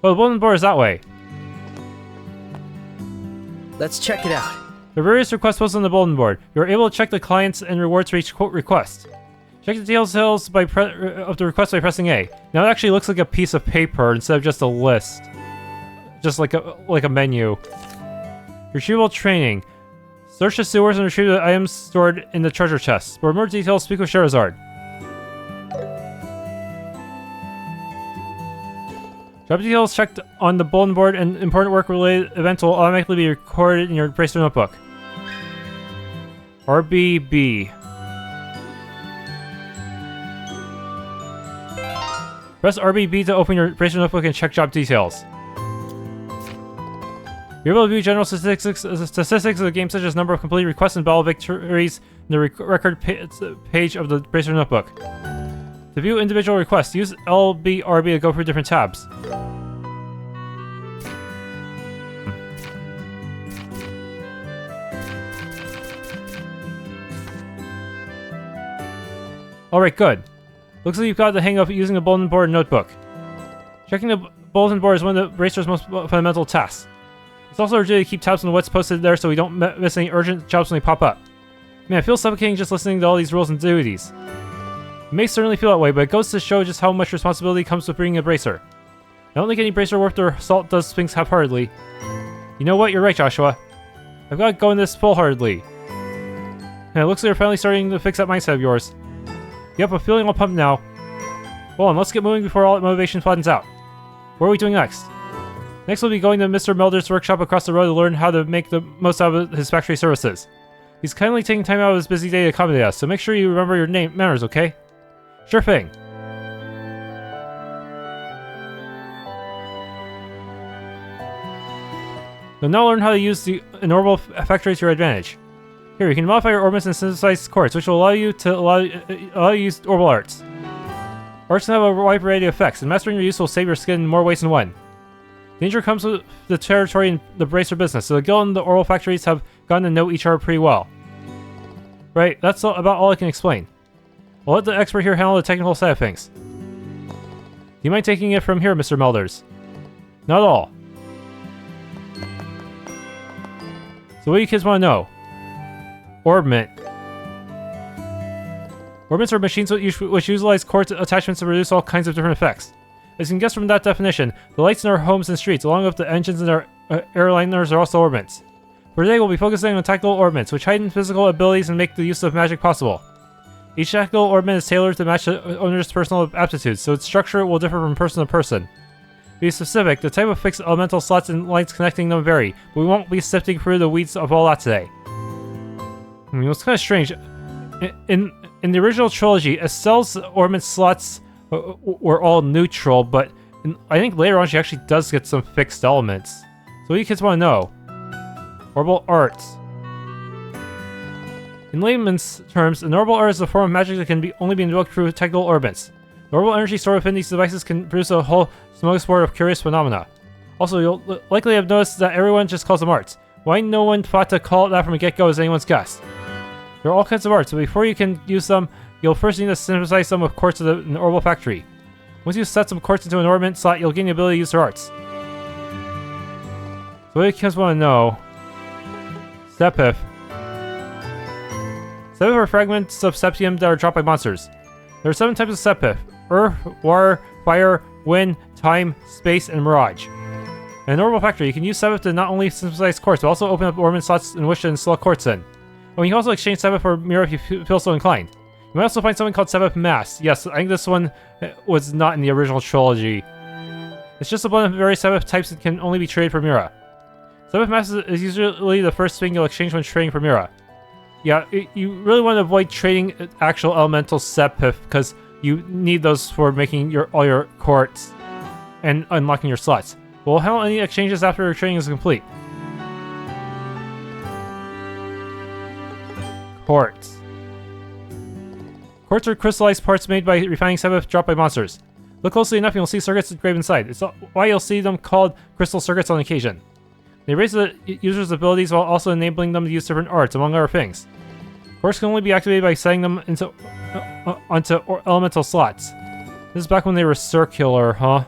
Well, the bulletin board is that way. Let's check it out. There are various requests posted on the bulletin board. You are able to check the clients and rewards for each quote request. Check the details of the request by pressing A. Now it actually looks like a piece of paper instead of just a list. Just like a menu. Retrieval training. Search the sewers and retrieve the items stored in the treasure chest. For more details, speak with Charizard. Job details checked on the bulletin board and important work-related events will automatically be recorded in your Bracer Notebook. RBB. Press RBB to open your Bracer Notebook and check job details. You're able to view general statistics of the game, such as number of completed requests and battle victories in the record page of the Bracer Notebook. To view individual requests, use LB/RB to go through different tabs. Alright, good. Looks like you've got the hang of using the bulletin board and notebook. Checking the bulletin board is one of the Bracer's most fundamental tasks. It's also our duty to keep tabs on what's posted there so we don't miss any urgent jobs when they pop up. Man, I feel suffocating just listening to all these rules and duties. It may certainly feel that way, but it goes to show just how much responsibility comes with being a bracer. I don't think any bracer worth their salt does things half-heartedly. You know what? You're right, Joshua. I've got to go in this full-heartedly. And it looks like you're finally starting to fix that mindset of yours. Yep, I'm feeling all pumped now. Well, and let's get moving before all that motivation flattens out. What are we doing next? Next we'll be going to Mr. Melder's workshop across the road to learn how to make the most out of his factory services. He's kindly taking time out of his busy day to accommodate us, so make sure you remember your manners, okay? Sure thing. You'll now learn how to use the normal factory to your advantage. Here, you can modify your orbits and synthesize quartz, which will allow you to use orbital arts. Arts can have a wide variety of effects, and mastering your use will save your skin in more ways than one. Danger comes with the territory and the bracer business, so the guild and the oral factories have gotten to know each other pretty well. Right, that's about all I can explain. I'll let the expert here handle the technical side of things. Do you mind taking it from here, Mr. Melders? Not at all. So what do you kids want to know? Orbment. Orbments are machines which utilize quartz attachments to produce all kinds of different effects. As you can guess from that definition, the lights in our homes and streets, along with the engines in our airliners are also orbits. For today, we'll be focusing on tactical orbits, which heighten physical abilities and make the use of magic possible. Each tactical orbit is tailored to match the owner's personal aptitudes, so its structure will differ from person to person. To be specific, the type of fixed elemental slots and lines connecting them vary, but we won't be sifting through the weeds of all that today. I mean, it's kind of strange. In the original trilogy, Estelle's orbit slots were all neutral, but I think later on she actually does get some fixed elements. So what do you kids want to know? Orbital arts. In layman's terms, an orbital art is a form of magic that can only be invoked through technical orbits. The orbital energy stored within these devices can produce a whole smorgasbord of curious phenomena. Also, you'll likely have noticed that everyone just calls them arts. Why no one thought to call it that from the get-go is anyone's guess. There are all kinds of arts, but before you can use them, you'll first need to synthesize them with quartz in an orbital factory. Once you set some quartz into an orbit slot, you'll gain the ability to use their arts. So what do you kids want to know? Sepith. Sepith are fragments of septium that are dropped by monsters. There are 7 types of Sepith: Earth, Water, Fire, Wind, Time, Space, and Mirage. In an orbital factory, you can use Sepith to not only synthesize quartz, but also open up orbit slots in which to install quartz in. And you can also exchange Sepith for Mirror if you feel so inclined. You might also find something called Sepith Mass. Yes, I think this one was not in the original trilogy. It's just a blend of various Sepith types that can only be traded for Mira. Sepith Mass is usually the first thing you'll exchange when trading for Mira. Yeah, you really want to avoid trading actual elemental Sepith because you need those for making all your quartz and unlocking your slots. We'll handle any exchanges after your trading is complete. Quartz. Quartz are crystallized parts made by refining Sepith dropped by monsters. Look closely enough and you'll see circuits engraved inside. It's why you'll see them called crystal circuits on occasion. They raise the user's abilities while also enabling them to use different arts, among other things. Quartz can only be activated by setting them onto elemental slots. This is back when they were circular, huh?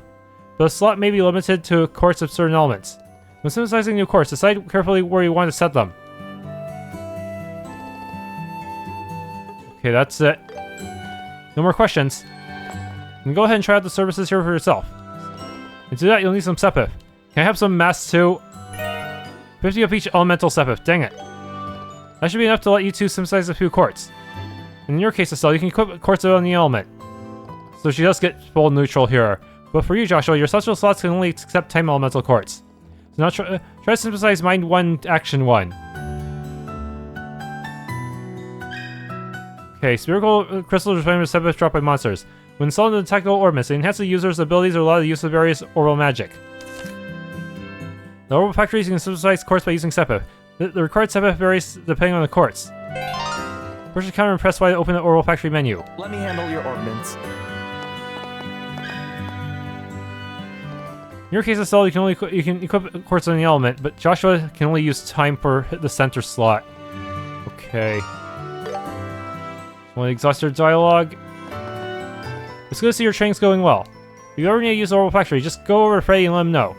But a slot may be limited to quartz of certain elements. When synthesizing new quartz, decide carefully where you want to set them. Okay, that's it. No more questions. You can go ahead and try out the services here for yourself. And to do that, you'll need some Sepith. Can I have some mass too? 50 of each elemental Sepith, dang it. That should be enough to let you two synthesize a few quartz. In your case, Estelle, you can equip quartz on the element. So she does get full neutral here. But for you, Joshua, your celestial slots can only accept time elemental quartz. So now try to synthesize Mind 1, Action 1. Okay, spherical crystals refined with Sepith dropped by monsters. When installed in the tactical orbits, they enhance the user's abilities or allow the use of various orbital magic. The orbital factories can synthesize quartz by using Sepith. The required Sepith varies depending on the quartz. We're just kind of impressed by the open the orbital factory menu. Let me handle your orbits. In your case, Estelle, you can equip quartz on the element, but Joshua can only use time for the center slot. Okay. Want to exhaust your dialogue? It's good to see your training's going well. If you ever need to use the orbital factory, just go over to Freddy and let him know.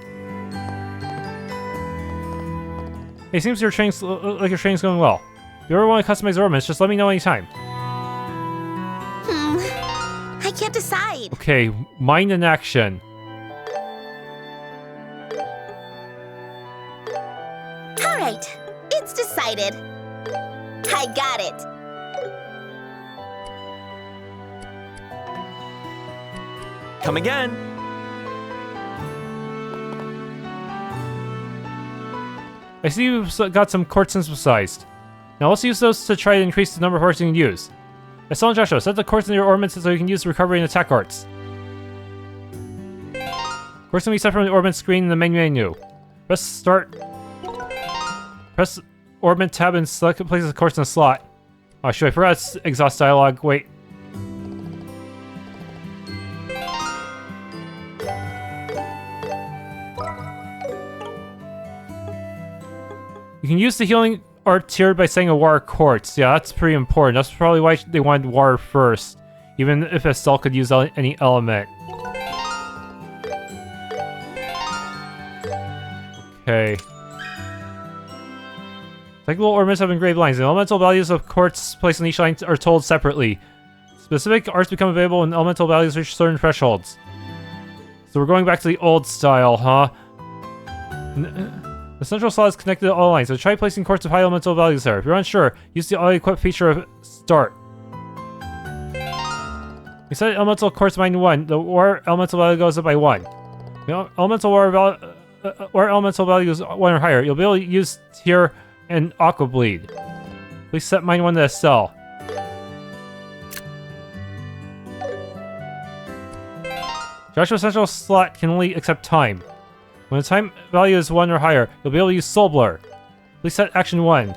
Hey, seems your training's going well. If you ever want to customize orbits, just let me know anytime. I can't decide. Okay, mind in action. All right, it's decided. I got it. Come again. I see you've got some quartz synthesized. Now let's use those to try to increase the number of quartz you can use. Estelle and Joshua, set the quartz in your orbits so you can use recovery and attack arts. Quartz can be set from the orbit screen in the main menu. Press start. Press orbit tab and select a place of quartz in a slot. Oh shoot, I forgot to exhaust dialogue. Wait. You can use the healing art tiered by saying a water quartz. Yeah, that's pretty important. That's probably why they wanted water first, even if Estelle could use any element. Okay. Technical orbits have engraved lines. The elemental values of quartz placed on each line are told separately. Specific arts become available when elemental values reach certain thresholds. So we're going back to the old style, huh? The central slot is connected to all lines, so try placing quartz with high elemental values there. If you're unsure, use the auto-equip feature of Start. We set elemental quartz mine 1, the ore elemental value goes up by 1. The elemental ore elemental value is 1 or higher. You'll be able to use Tear and Aqua Bleed. Please set mine 1 to Estelle. Joshua's central slot can only accept time. When the time value is 1 or higher, you'll be able to use Soul Blur. Please set action 1.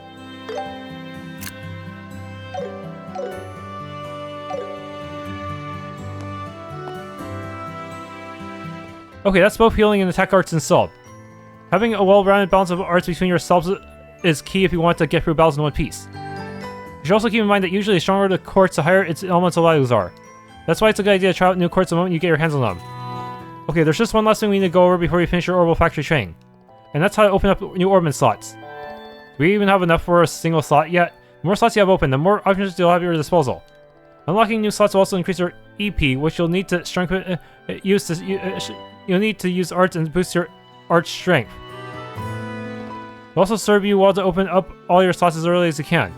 Okay, that's both healing and attack arts installed. Having a well-rounded balance of arts between yourselves is key if you want to get through battles in one piece. You should also keep in mind that usually the stronger the quartz, the higher its elemental values are. That's why it's a good idea to try out new quartz the moment you get your hands on them. Okay, there's just one last thing we need to go over before you finish your orbital factory training. And that's how to open up new orbment slots. Do we even have enough for a single slot yet? The more slots you have open, the more options you'll have at your disposal. Unlocking new slots will also increase your EP, which you'll need to strengthen you'll need to use arts and boost your art strength. It'll also serve you well to open up all your slots as early as you can.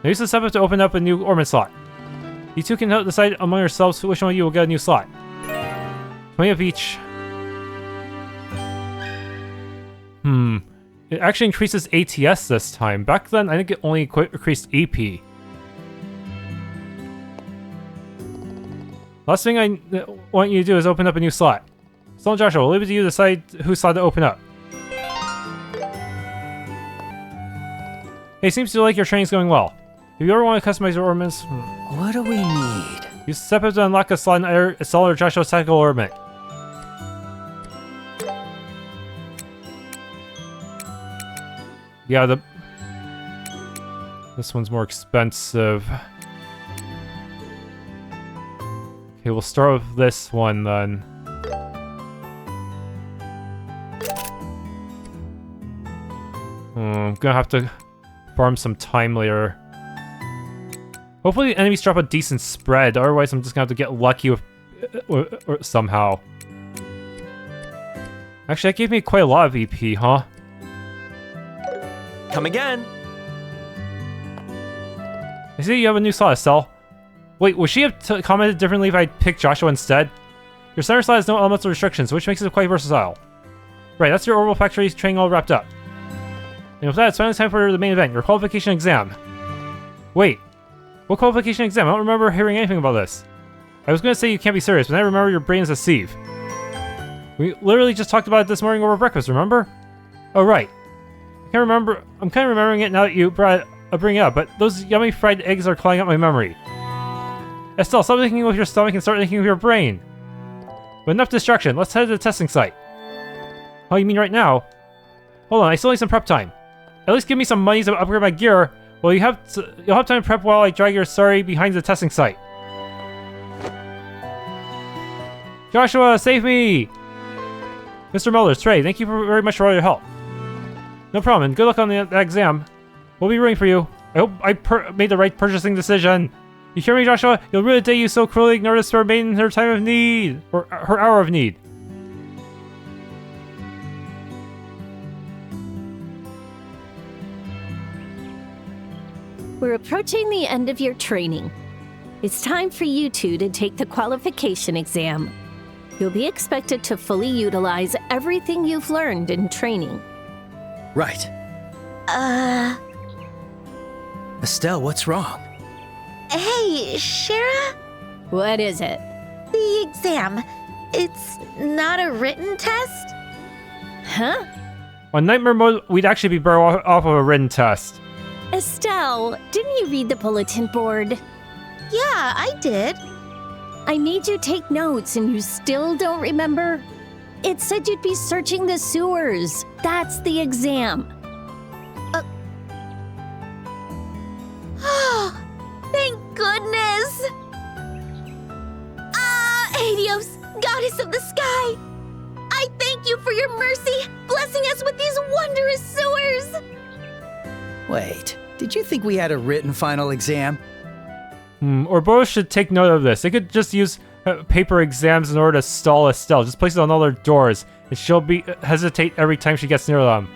Now use the step up to open up a new orbment slot. You two can decide among yourselves which one of you will get a new slot. 20 of each. It actually increases ATS this time. Back then, I think it only increased EP. Last thing I want you to do is open up a new slot. Estelle and Joshua, we'll leave it to you to decide whose slot to open up. Hey, seems to like your training's going well. If you ever want to customize your ornaments... What do we need? Use step up to unlock a slot in either Estelle or Joshua's tactical ornament. Yeah, this one's more expensive. Okay, we'll start with this one then. I'm gonna have to farm some time later. Hopefully the enemies drop a decent spread, otherwise I'm just gonna have to get lucky with or somehow. Actually, that gave me quite a lot of EP, huh? Come again. I see you have a new slot, Estelle. Wait, would she have commented differently if I picked Joshua instead? Your center slot has no elemental restrictions, which makes it quite versatile. Right, that's your orbital factory training all wrapped up. And with that, it's finally time for the main event, your qualification exam. Wait, what qualification exam? I don't remember hearing anything about this. I was gonna say you can't be serious, but I remember your brain is a sieve. We literally just talked about it this morning over breakfast, remember? Oh, right. I can't remember. I'm kind of remembering it now that you bring it up, but those yummy fried eggs are clogging up my memory. Estelle, stop thinking with your stomach and start thinking with your brain. But enough distraction. Let's head to the testing site. Oh, you mean right now? Hold on, I still need some prep time. At least give me some money to upgrade my gear. Well, you'll have time to prep while I drag your sorry behind the testing site. Joshua, save me! Mr. Mulder, Trey, thank you very much for all your help. No problem, and good luck on the exam. We'll be rooting for you. I hope I made the right purchasing decision. You hear me, Joshua? You'll rue the day you so cruelly ignored us to her maiden in her time of need. Or her hour of need. We're approaching the end of your training. It's time for you two to take the qualification exam. You'll be expected to fully utilize everything you've learned in training. Right. Estelle, what's wrong? Hey, Shara? What is it? The exam. It's not a written test? Huh? On Nightmare mode, we'd actually be better off of a written test. Estelle, didn't you read the bulletin board? Yeah, I did. I made you take notes and you still don't remember? It said you'd be searching the sewers. That's the exam. Oh, thank goodness! Helios, goddess of the sky! I thank you for your mercy, blessing us with these wondrous sewers! Wait, did you think we had a written final exam? Orboros should take note of this. They could just use paper exams in order to stall Estelle. Just place it on all their doors. and she'll hesitate every time she gets near them.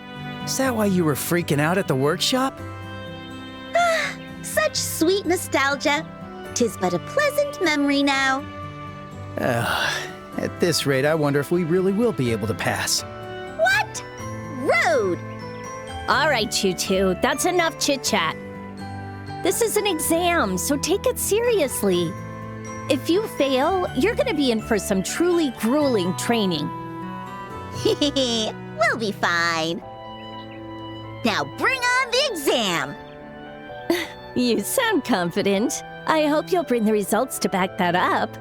Is that why you were freaking out at the workshop? Such sweet nostalgia. 'Tis but a pleasant memory now. At this rate, I wonder if we really will be able to pass. What? Rude! All right, you two, that's enough chit-chat. This is an exam, so take it seriously. If you fail, you're gonna be in for some truly grueling training. We'll be fine. Now bring on the exam. You sound confident. I hope you'll bring the results to back that up.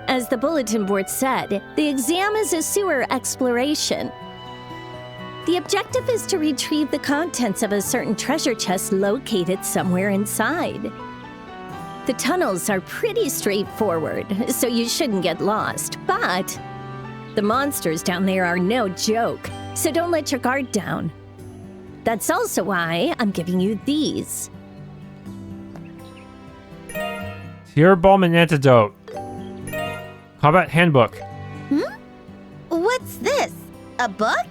As the bulletin board said, the exam is a sewer exploration. The objective is to retrieve the contents of a certain treasure chest located somewhere inside. The tunnels are pretty straightforward, so you shouldn't get lost, but the monsters down there are no joke, so don't let your guard down. That's also why I'm giving you these. Tear Balm and Antidote. Combat Handbook. What's this? A book?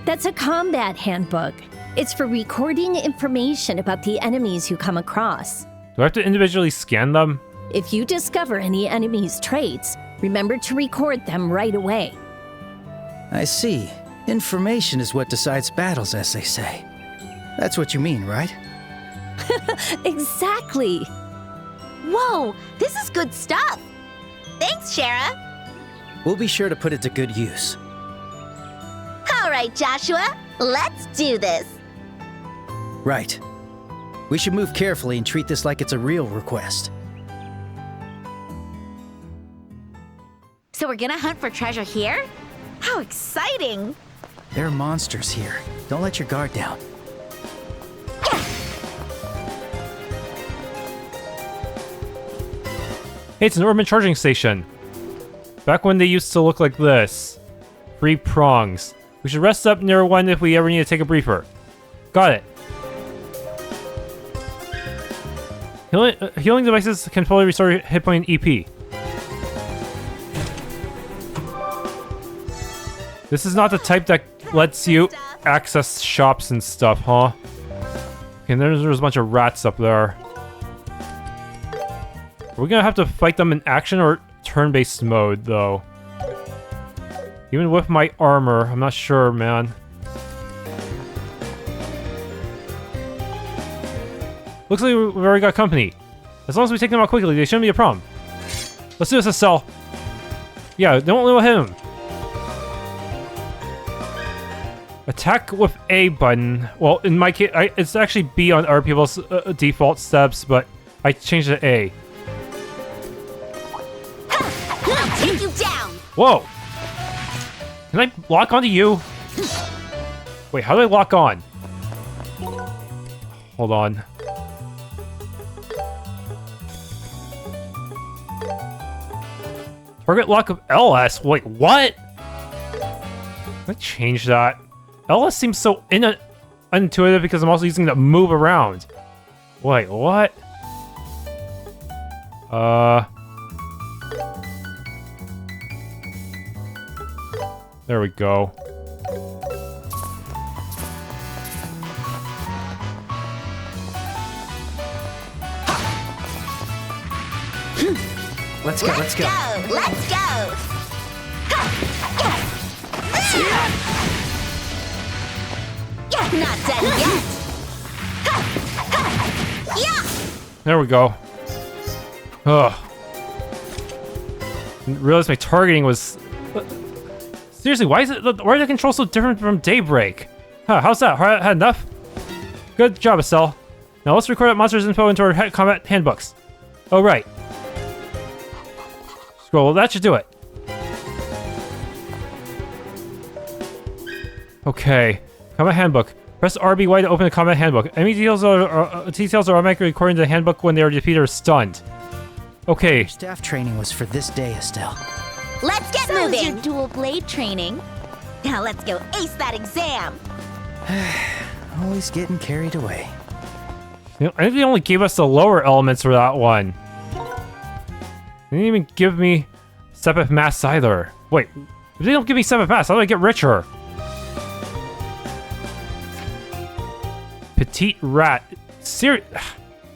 That's a combat handbook. It's for recording information about the enemies you come across. Do I have to individually scan them? If you discover any enemy's traits, remember to record them right away. I see. Information is what decides battles, as they say. That's what you mean, right? Exactly. Whoa, this is good stuff. Thanks, Shara. We'll be sure to put it to good use. All right, Joshua, let's do this. Right. We should move carefully and treat this like it's a real request. So we're gonna hunt for treasure here? How exciting! There are monsters here. Don't let your guard down. Hey, it's an urban charging station. Back when they used to look like this. 3 prongs. We should rest up near one if we ever need to take a briefer. Got it. Healing devices can fully restore hit point and EP. This is not the type that lets you access shops and stuff, huh? Okay, there's a bunch of rats up there. Are we gonna have to fight them in action or turn-based mode, though? Even with my armor, I'm not sure, man. Looks like we've already got company. As long as we take them out quickly, they shouldn't be a problem. Let's do this, Estelle. Yeah, don't let him. Attack with A button. Well, in my case, it's actually B on other people's default steps, but I changed it to A. I'll take you down. Whoa! Can I lock onto you? Wait, how do I lock on? Hold on. Target lock of LS? Wait, what? Can I change that? LS seems so unintuitive because I'm also using it to move around. Wait, what? There we go. Let's go, let's go. Let's go! Not done yet! There we go. Ugh. Didn't realize my targeting was... Seriously, why are the controls so different from Daybreak? Huh, how's that? Had enough? Good job, Estelle. Now let's record that monster's info into our combat handbooks. Oh, right. Scroll, well, that should do it. Okay, combat handbook. Press RB-Y to open the combat handbook. Enemy details are automatically recorded in the handbook when they are defeated or stunned. Okay. Staff training was for this day, Estelle. Let's get moving! Your dual blade training. Now let's go ace that exam! Always getting carried away. You know, I think they only gave us the lower elements for that one. They didn't even give me Step of Mass either. Wait, If they don't give me 7 pass, how do I get richer? Petite rat.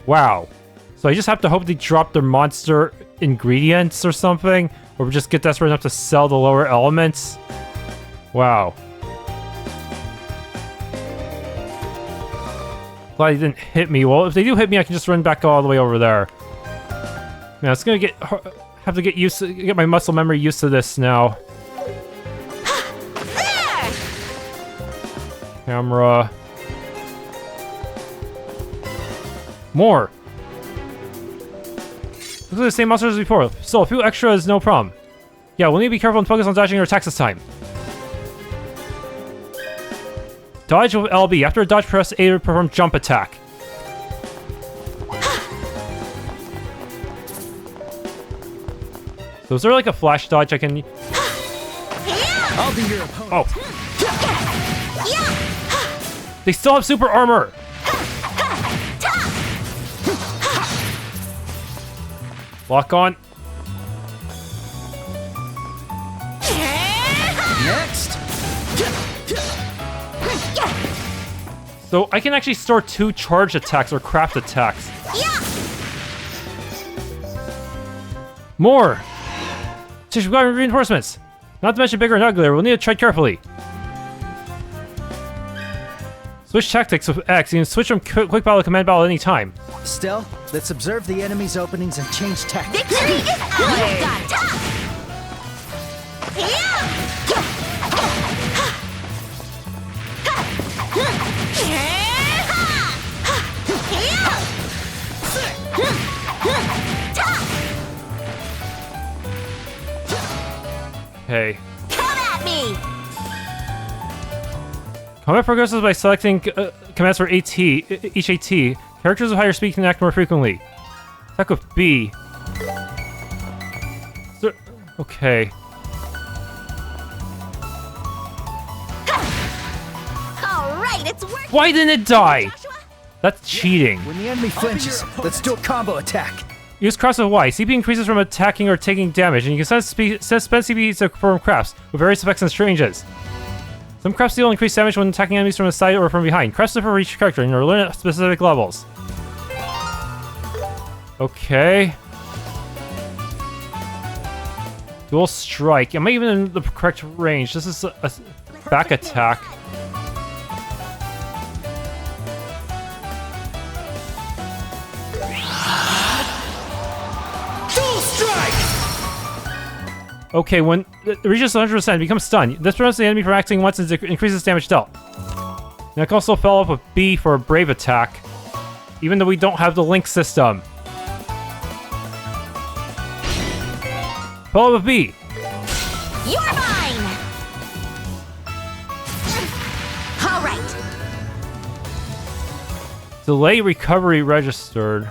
Wow. So I just have to hope they drop their monster ingredients or something? Or just get desperate enough to sell the lower elements? Wow. Glad they didn't hit me. Well, if they do hit me, I can just run back all the way over there. Man, it's gonna have to get my muscle memory used to this now. Camera. More. Look at the same monsters as before. Still, a few extra is no problem. Yeah, we'll need to be careful and focus on dodging our attacks this time. Dodge with LB. After a dodge, press A to perform jump attack. So is there like a flash dodge I can... I'll be your opponent. Oh. They still have super armor! Lock on. Next. So I can actually store 2 charge attacks or craft attacks. More! We've got reinforcements. Not to mention bigger and uglier, we'll need to tread carefully. Switch tactics with X. You can switch from quick battle to command battle at any time. Stell, let's observe the enemy's openings and change tactics. Victory is ours! Okay. Come at me! Combat progresses by selecting commands for each AT. Characters with higher speed can act more frequently. Attack with B. Okay. Alright, it's working! Why didn't it die? That's cheating. When the enemy flinches, let's do a combo attack. Use crafts with Y. CP increases from attacking or taking damage, and you can spend CP to perform crafts with various effects and changes. Some crafts deal increased damage when attacking enemies from the side or from behind. Crafts differ for each character and are learned at specific levels. Okay. Dual strike. Am I even in the correct range? This is a back attack. Okay, when it reaches 100%, it becomes stunned. This prevents the enemy from acting once and increases damage dealt. And I can also follow up with B for a brave attack, even though we don't have the link system. Follow up with B. You're mine! Alright. Delay recovery registered.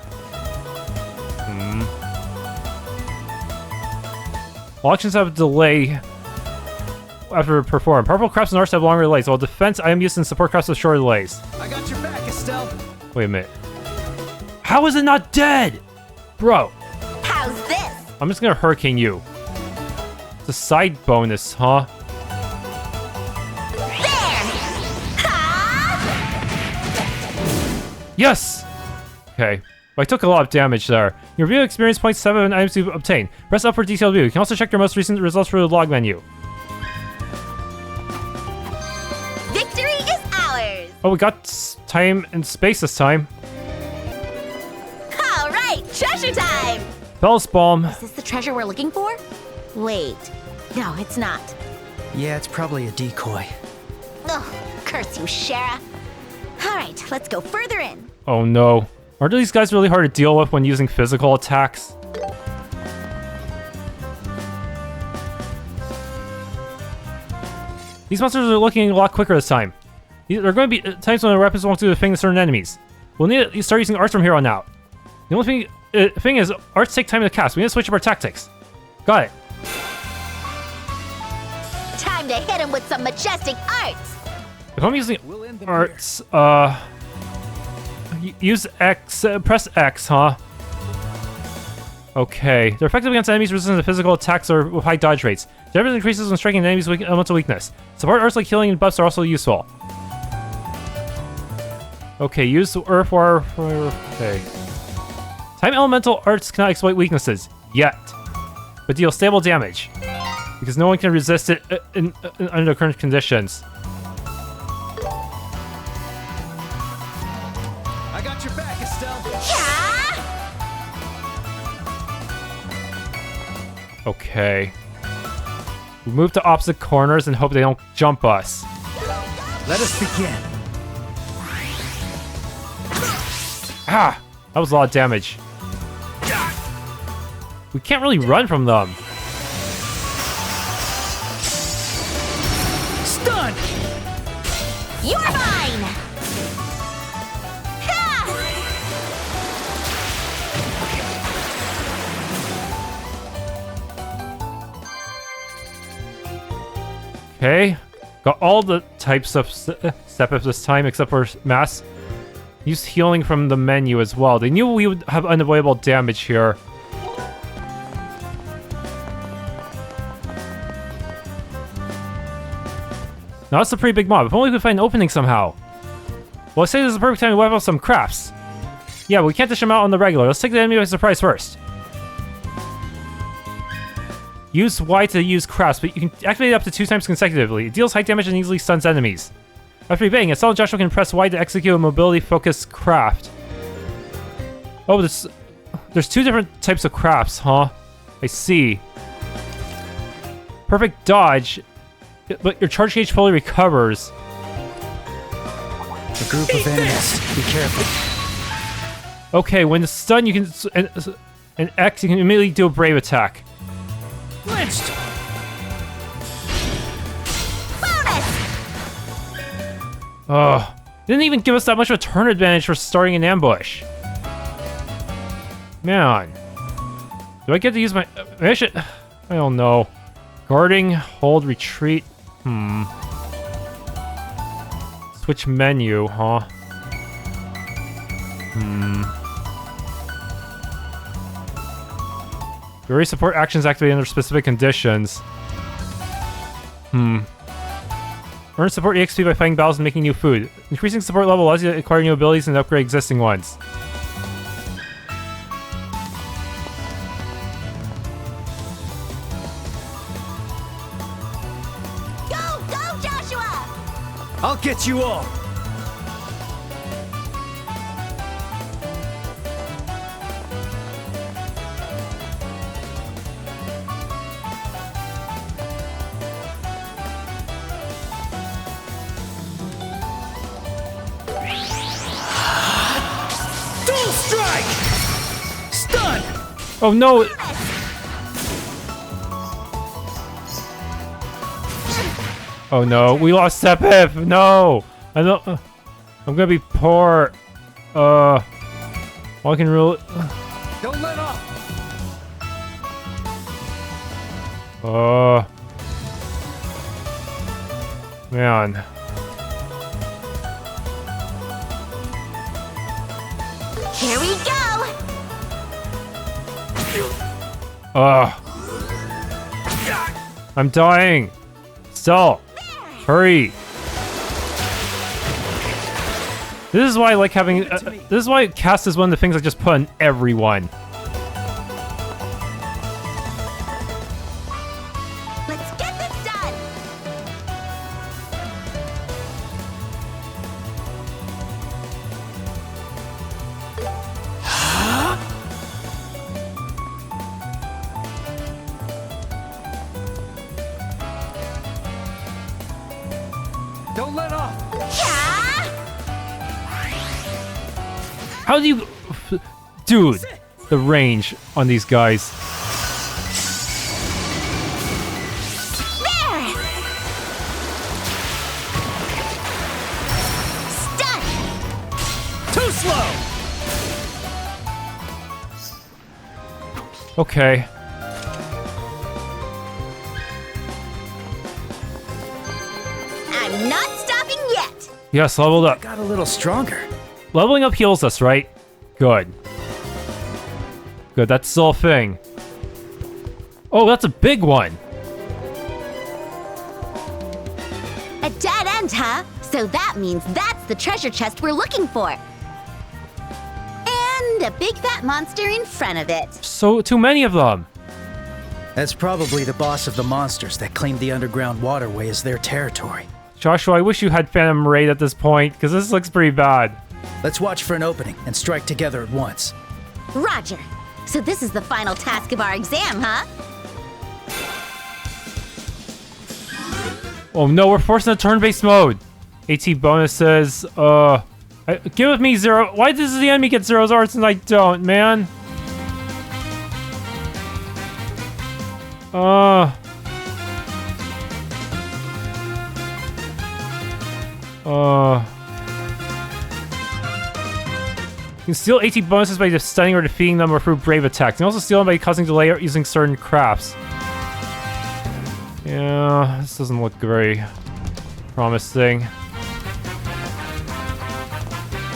All actions have a delay after perform. Purple crafts and arts have longer delays, while defense item use and support crafts have shorter delays. I got your back, Estelle. Wait a minute. How is it not dead? Bro. How's this? I'm just gonna hurricane you. It's a side bonus, huh? There! Ha! Yes! Okay. Well, I took a lot of damage there. Your review experience points 7 items you've obtained. Press up for detailed view. You can also check your most recent results through the log menu. Victory is ours! Oh, we got time and space this time. Alright, treasure time! Bell's Balm. Is this the treasure we're looking for? Wait. No, it's not. Yeah, it's probably a decoy. Ugh, curse you, Shara. Alright, let's go further in. Oh no. Aren't these guys really hard to deal with when using physical attacks? These monsters are looking a lot quicker this time. There are going to be times when the weapons won't do the thing to certain enemies. We'll need to start using arts from here on out. The only thing is, arts take time to cast. We need to switch up our tactics. Got it. Time to hit him with some majestic arts! If I'm using arts, use X, press X, huh? Okay, they're effective against enemies resistant to physical attacks or with high dodge rates. Damage increases when striking enemies with elemental weakness. Support arts like healing and buffs are also useful. Okay, use earth water. Okay. Time elemental arts cannot exploit weaknesses yet, but deal stable damage because no one can resist it under current conditions. I got your back, Estelle. Okay. We move to opposite corners and hope they don't jump us. Let us begin. Ah! That was a lot of damage. We can't really run from them. Stun! You're mine! Ha! Okay. Got all the types of step-ups this time except for mass. Use healing from the menu as well. They knew we would have unavoidable damage here. Now that's a pretty big mob. If only we could find an opening somehow. Well, I say this is the perfect time to wipe out some crafts. Yeah, but we can't dish them out on the regular. Let's take the enemy by surprise first. Use Y to use crafts, but you can activate it up to 2 times consecutively. It deals high damage and easily stuns enemies. After evading, Estelle and Joshua can press Y to execute a mobility-focused craft. Oh, there's 2 different types of crafts, huh? I see. Perfect dodge, but your charge gauge fully recovers. A group of enemies. Be careful. Okay, when it's stunned, you can... And X, you can immediately do a brave attack. Lynched! Ugh. Didn't even give us that much of a turn advantage for starting an ambush. Man. Do I get to use my... I should... I don't know. Guarding, hold, retreat. Switch menu, huh? Very support actions activated under specific conditions. Earn support EXP by fighting battles and making new food. Increasing support level allows you to acquire new abilities and upgrade existing ones. Go, go, Joshua! I'll get you all! Oh no! Oh no, we lost Sepif! No! I don't... I'm gonna be poor. Well, I can really... Don't let up! Man. Here we go! I'm dying! Stall! Hurry! This is why I like having... this is why cast is one of the things I just put on everyone. Let's get this done! Don't let up! How do you... Dude, the range on these guys. There! Stun! Too slow! Okay. I'm not stopping yet! Yes, leveled up. Got a little stronger. Leveling up heals us, right? Good. Good, that's still a thing. Oh, that's a big one. A dead end, huh? So that means that's the treasure chest we're looking for. And a big fat monster in front of it. So too many of them. That's probably the boss of the monsters that claimed the underground waterway as their territory. Joshua, I wish you had Phantom Raid at this point, because this looks pretty bad. Let's watch for an opening and strike together at once. Roger. So this is the final task of our exam, huh? Oh no, we're forced into turn-based mode. AT bonuses, give me 0. Why does the enemy get 0 arts and I don't, man? You can steal AT bonuses by just stunning or defeating them or through brave attacks. You can also steal them by causing delay or using certain crafts. Yeah, this doesn't look very promising.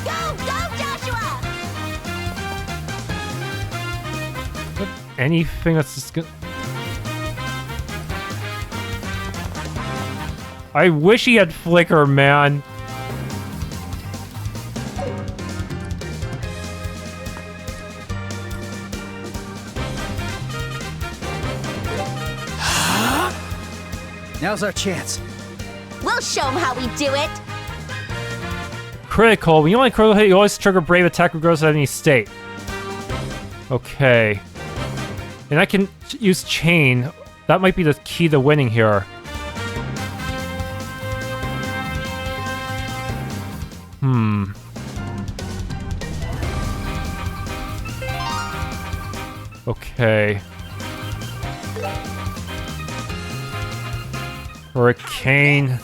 Go, Joshua! Anything that's just gonna... I wish he had Flicker, man. Now's our chance. We'll show him how we do it. Critical. When you only critical hit, you always trigger brave attack regardless of any state. Okay. And I can use chain. That might be the key to winning here. Okay. Hurricane.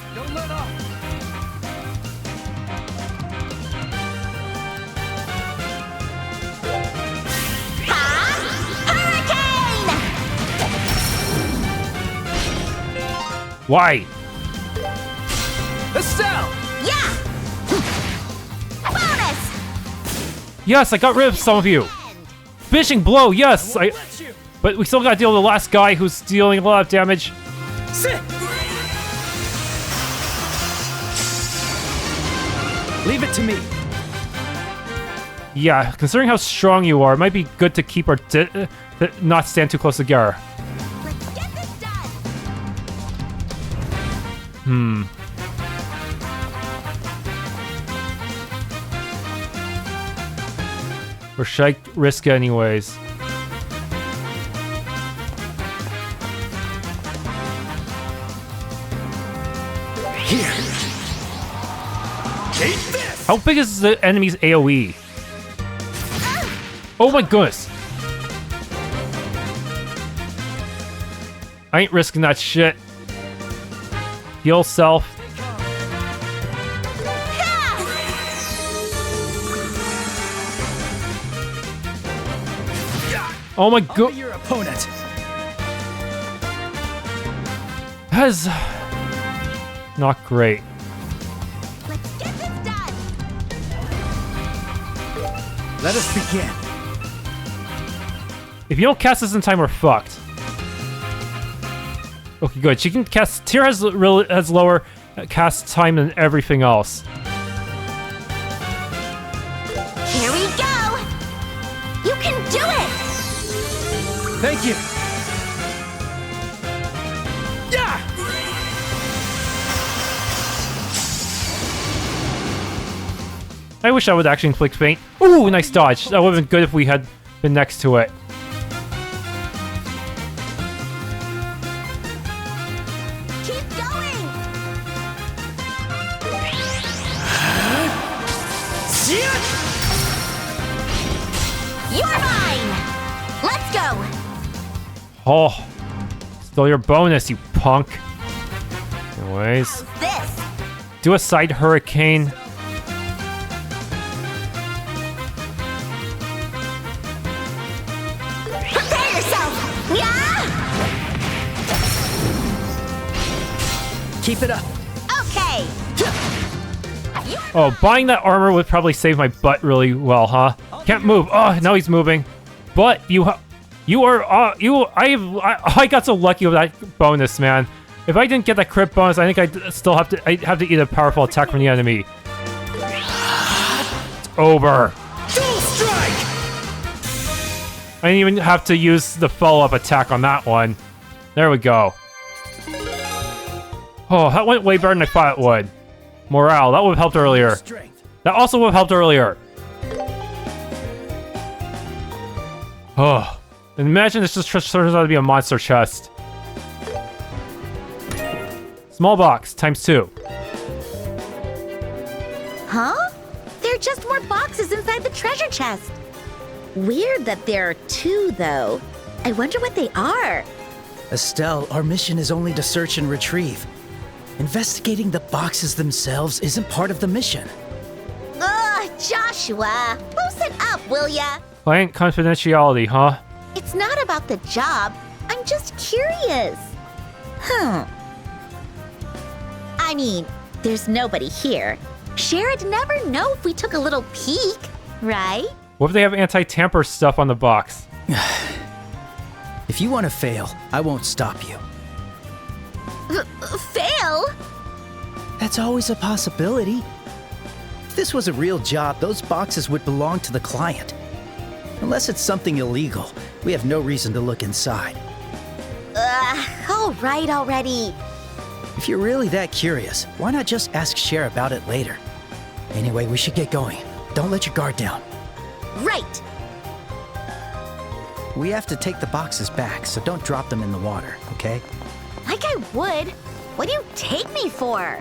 Why? Estelle! Yeah! Bonus! Yes, I got rid of some of you. Finishing blow, yes. But we still gotta deal with the last guy who's dealing a lot of damage. Sit! Leave it to me. Yeah, considering how strong you are, it might be good to keep our not stand too close together. Let's get this done! Or should I risk it anyways? Here. Take this! How big is the enemy's AoE? Oh my goodness! I ain't risking that shit. Heal self. Oh my god! Your opponent. That is not great. Let's get this done! Let us begin. If you don't cast this in time, we're fucked. Okay, good. She can cast. Tyr has lower cast time than everything else. Here we go! You can do it! Thank you. Yeah! I wish I would actually inflict faint. Ooh, nice dodge. That would have been good if we had been next to it. Keep going! You're mine! Let's go! Oh, still your bonus, you punk. Anyways, How's this? do a side hurricane. Prepare yourself! Yeah! Keep it up. Okay! Oh, buying that armor would probably save my butt really well, huh? Can't move. Oh, now he's moving. But I got so lucky with that bonus, man. If I didn't get that crit bonus, I think I'd have to eat a powerful attack from the enemy. It's over. Dual strike! I didn't even have to use the follow-up attack on that one. There we go. Oh, that went way better than I thought it would. Morale, that would have helped earlier. Strength. That also would have helped earlier. Oh, and imagine this just turns out to be a monster chest. Small box, ×2. Huh? There are just more boxes inside the treasure chest. Weird that there are 2, though. I wonder what they are. Estelle, our mission is only to search and retrieve. Investigating the boxes themselves isn't part of the mission. Ugh, Joshua, loosen up, will ya? Client confidentiality, huh? It's not about the job. I'm just curious. I mean, there's nobody here. Shera'd never know if we took a little peek, right? What if they have anti-tamper stuff on the box? If you want to fail, I won't stop you. Fail? That's always a possibility. If this was a real job, those boxes would belong to the client. Unless it's something illegal, we have no reason to look inside. All right already. If you're really that curious, why not just ask Cher about it later? Anyway, we should get going. Don't let your guard down. Right. We have to take the boxes back, so don't drop them in the water, okay? Like I would. What do you take me for?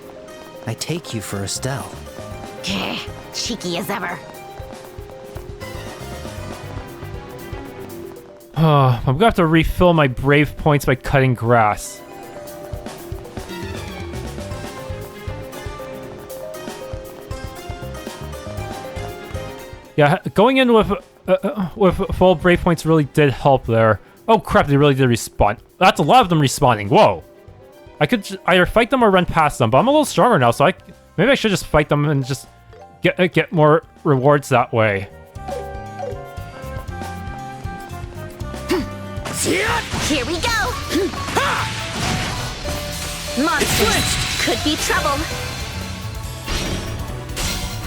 I take you for Estelle. Cheeky as ever. I'm gonna have to refill my brave points by cutting grass. Yeah, going in with full brave points really did help there. Oh crap, they really did respawn. That's a lot of them respawning. Whoa. I could either fight them or run past them, but I'm a little stronger now, so maybe I should just fight them and just get more rewards that way. Here we go. Monsters could be trouble.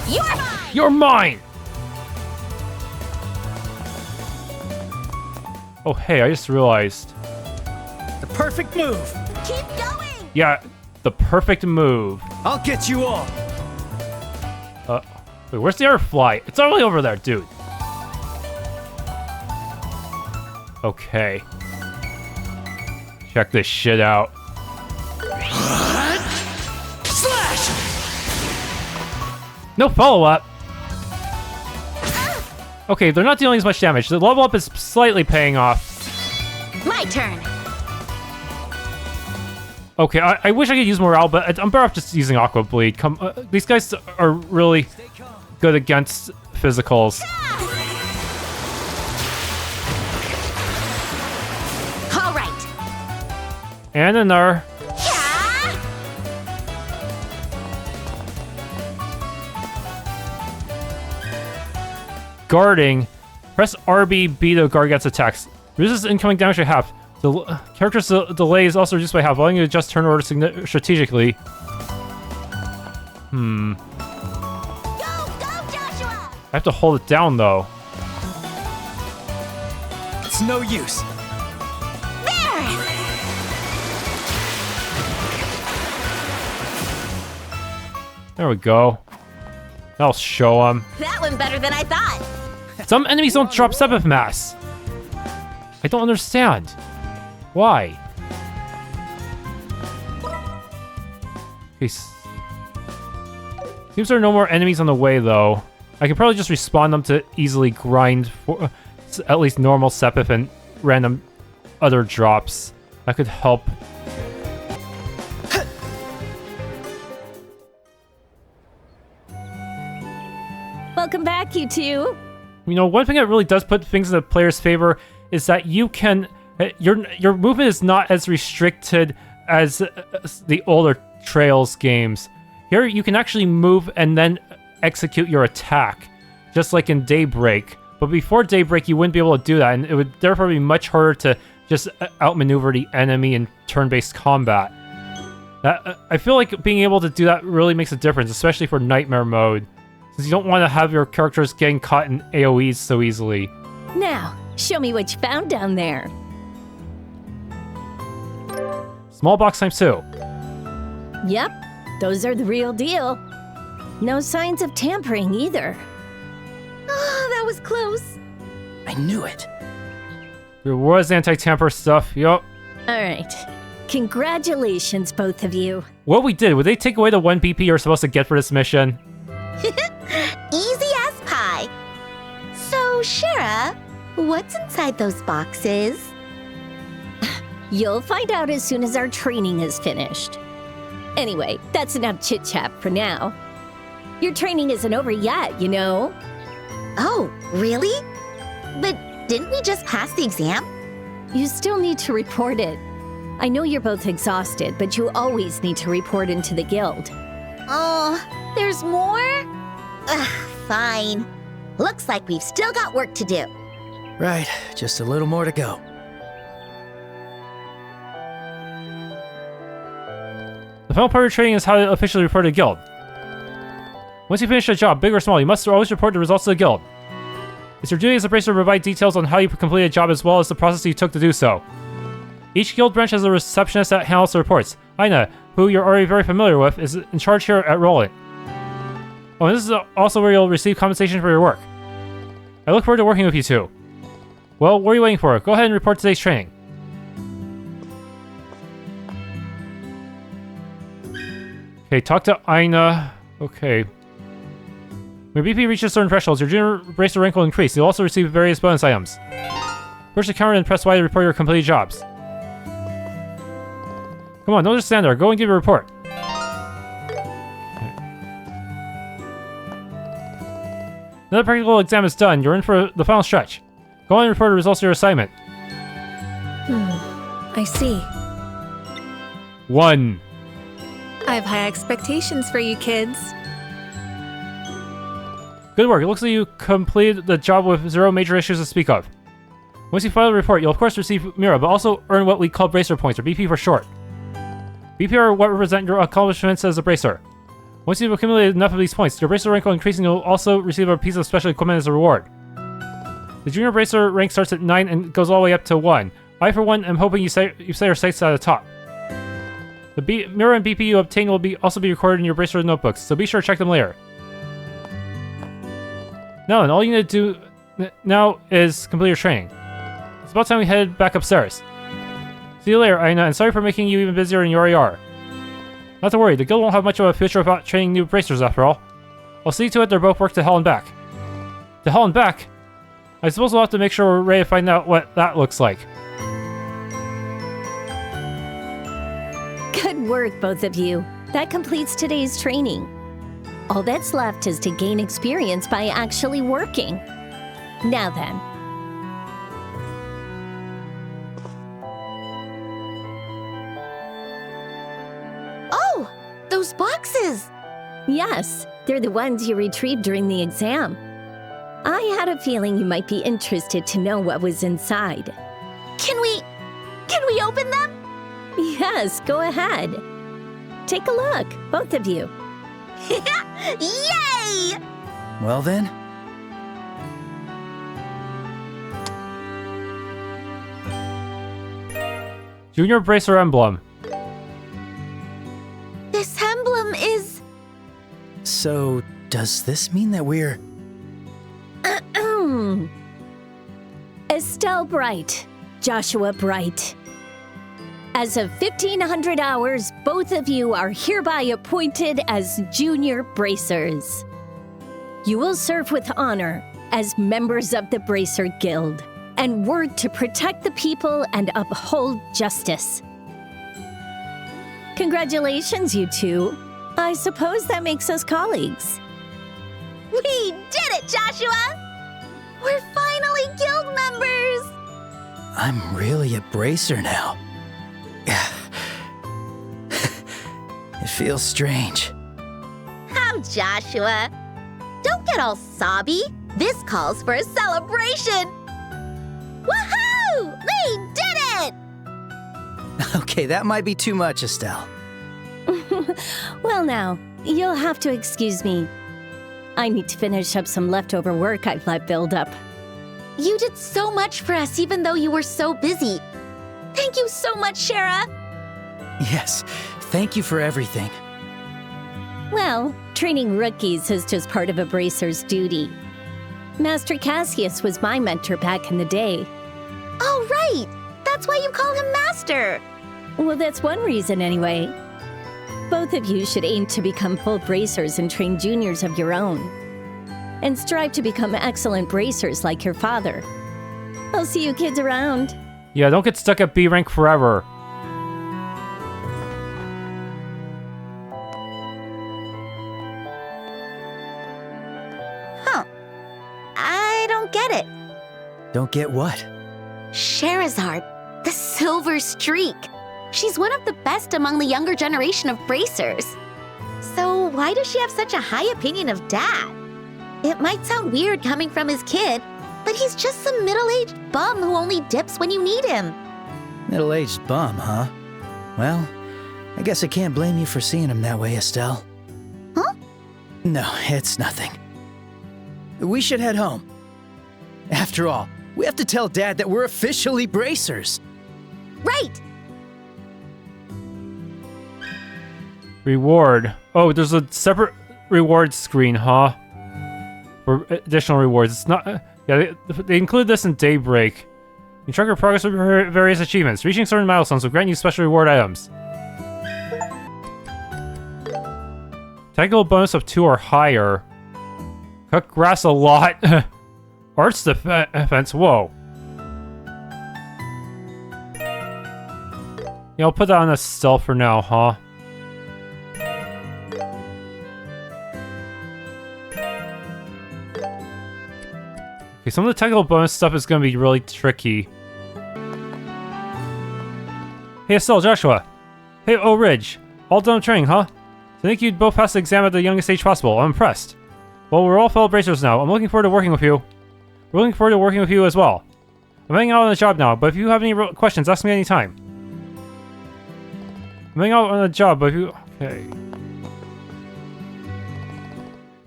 You're mine. You're mine! Oh hey, I just realized. The perfect move! Keep going. Yeah, the perfect move. I'll get you all! Wait, where's the other fly? It's all the way over there, dude. Okay. Check this shit out. Slash! No follow-up. Okay, they're not dealing as much damage. The level up is slightly paying off. My turn. Okay, I wish I could use morale, but I'm better off just using Aqua Bleed. These guys are really good against physicals. All right. And another. Guarding. Press RB to guard against attacks. Reduces incoming damage by half. The character's delay is also reduced by half, allowing you to adjust turn order strategically. Go, Joshua! I have to hold it down though. It's no use. There! There we go. That'll show them. That went better than I thought. Some enemies don't drop Sepith Mass. I don't understand. Why? Okay. Seems there are no more enemies on the way, though. I can probably just respawn them to easily grind for at least normal Sepith and random other drops. That could help. Welcome back, you two. You know, one thing that really does put things in the player's favor is that you can... Your movement is not as restricted as the older Trails games. Here, you can actually move and then execute your attack, just like in Daybreak, but before daybreak you wouldn't be able to do that, and it would therefore be much harder to just outmaneuver the enemy in turn-based combat. I feel like being able to do that really makes a difference, especially for Nightmare mode, since you don't want to have your characters getting caught in AoEs so easily. Now, show me what you found down there. Small box times 2. Yep, those are the real deal. No signs of tampering either. Oh, that was close. I knew it. There was anti-tamper stuff, yup. Alright. Congratulations, both of you. What we did, would they take away the 1 BP you're supposed to get for this mission? Easy as pie. So, Shara, what's inside those boxes? You'll find out as soon as our training is finished. Anyway, that's enough chit-chat for now. Your training isn't over yet, you know? Oh, really? But didn't we just pass the exam? You still need to report it. I know you're both exhausted, but you always need to report into the guild. Oh, there's more? Ugh, fine. Looks like we've still got work to do. Right, just a little more to go. The final part of your training is how to officially report to the guild. Once you finish a job, big or small, you must always report the results to the guild. It's your duty as a bracer to provide details on how you completed a job as well as the process you took to do so. Each guild branch has a receptionist that handles the reports. Aina, who you're already very familiar with, is in charge here at Rolent. Oh, and this is also where you'll receive compensation for your work. I look forward to working with you two. Well, what are you waiting for? Go ahead and report today's training. Okay, talk to Aina. Okay. When your BP reaches certain thresholds, your junior bracer rank will increase. You'll also receive various bonus items. Push the counter and press Y to report your completed jobs. Come on, don't just stand there. Go and give your report. Okay. Now the practical exam is done. You're in for the final stretch. Go on and report the results of your assignment. I see. 1. I have high expectations for you kids. Good work. It looks like you completed the job with 0 major issues to speak of. Once you file the report, you'll of course receive Mira, but also earn what we call bracer points, or BP for short. BP are what represent your accomplishments as a bracer. Once you've accumulated enough of these points, your bracer rank will increase and you'll also receive a piece of special equipment as a reward. The junior bracer rank starts at 9 and goes all the way up to 1. I, for one, am hoping you set your sights at the top. The Mira and BP you obtain will also be recorded in your bracer notebooks, so be sure to check them later. Now then, all you need to do now is complete your training. It's about time we head back upstairs. See you later, Aina, and sorry for making you even busier than you already are. Not to worry, the guild won't have much of a future without training new bracers after all. I'll see to it they're both work to hell and back. To hell and back? I suppose we'll have to make sure we're ready to find out what that looks like. Good work, both of you. That completes today's training. All that's left is to gain experience by actually working. Now then. Oh, those boxes! Yes, they're the ones you retrieved during the exam. I had a feeling you might be interested to know what was inside. Can we open them? Yes, go ahead. Take a look, both of you. Yay! Well then. Junior Bracer Emblem. This emblem is... So, does this mean that we're... Estelle Bright, Joshua Bright. As of 1500 hours, both of you are hereby appointed as junior bracers. You will serve with honor as members of the Bracer Guild and work to protect the people and uphold justice. Congratulations, you two. I suppose that makes us colleagues. We did it, Joshua! We're finally guild members! I'm really a bracer now. It feels strange. How, Joshua? Don't get all sobby. This calls for a celebration! Woohoo! We did it! Okay, that might be too much, Estelle. Well now, you'll have to excuse me. I need to finish up some leftover work I've let build up. You did so much for us even though you were so busy. Thank you so much, Shara! Yes, thank you for everything. Well, training rookies is just part of a bracer's duty. Master Cassius was my mentor back in the day. Oh, right! That's why you call him Master! Well, that's one reason anyway. Both of you should aim to become full bracers and train juniors of your own. And strive to become excellent bracers like your father. I'll see you kids around. Yeah, don't get stuck at B rank forever. Huh. I don't get it. Don't get what? Sherazard, the Silver Streak. She's one of the best among the younger generation of bracers. So why does she have such a high opinion of Dad? It might sound weird coming from his kid, but he's just some middle-aged bum who only dips when you need him. Middle-aged bum, huh? Well, I guess I can't blame you for seeing him that way, Estelle. Huh? No, it's nothing. We should head home. After all, we have to tell Dad that we're officially bracers. Right! Reward. Oh, there's a separate reward screen, huh? For additional rewards. It's not... yeah, they include this in Daybreak. You track your progress with various achievements. Reaching certain milestones will grant you special reward items. Technical bonus of 2 or higher. Cut grass a lot. Arts defense. Whoa. Yeah, I'll put that on Estelle for now, huh? Okay, some of the technical bonus stuff is going to be really tricky. Hey, Estelle, Joshua. Hey, Ridge. All done training, huh? I think you'd both pass the exam at the youngest age possible. I'm impressed. Well, we're all fellow bracers now. I'm looking forward to working with you. We're looking forward to working with you as well. I'm heading out on the job now, but if you have any questions, ask me anytime. I'm heading out on the job, but if you... Okay.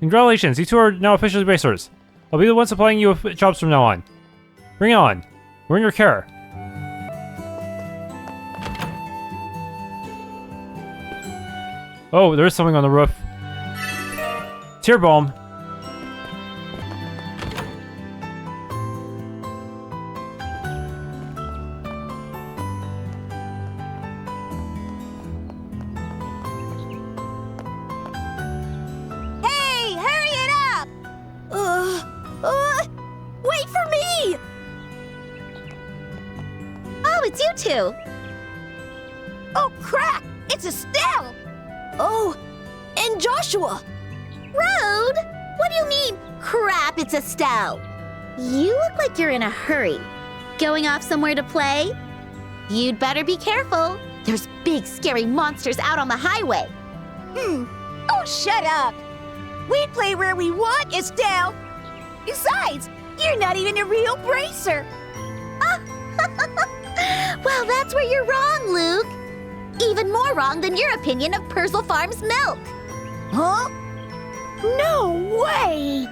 Congratulations, you two are now officially bracers. I'll be the one supplying you with jobs from now on. Bring it on. We're in your care. Oh, there's something on the roof. Tear bomb. Hey, hurry it up! Wait for me! Oh, it's you two. Oh, crap! It's Estelle! Oh, and Joshua! Road? What do you mean, crap, it's Estelle? You look like you're in a hurry. Going off somewhere to play? You'd better be careful. There's big, scary monsters out on the highway. Oh, shut up. We play where we want, Estelle. Besides, you're not even a real bracer. Well, that's where you're wrong, Luke. Even more wrong than your opinion of Purcell Farm's milk. Huh? No way!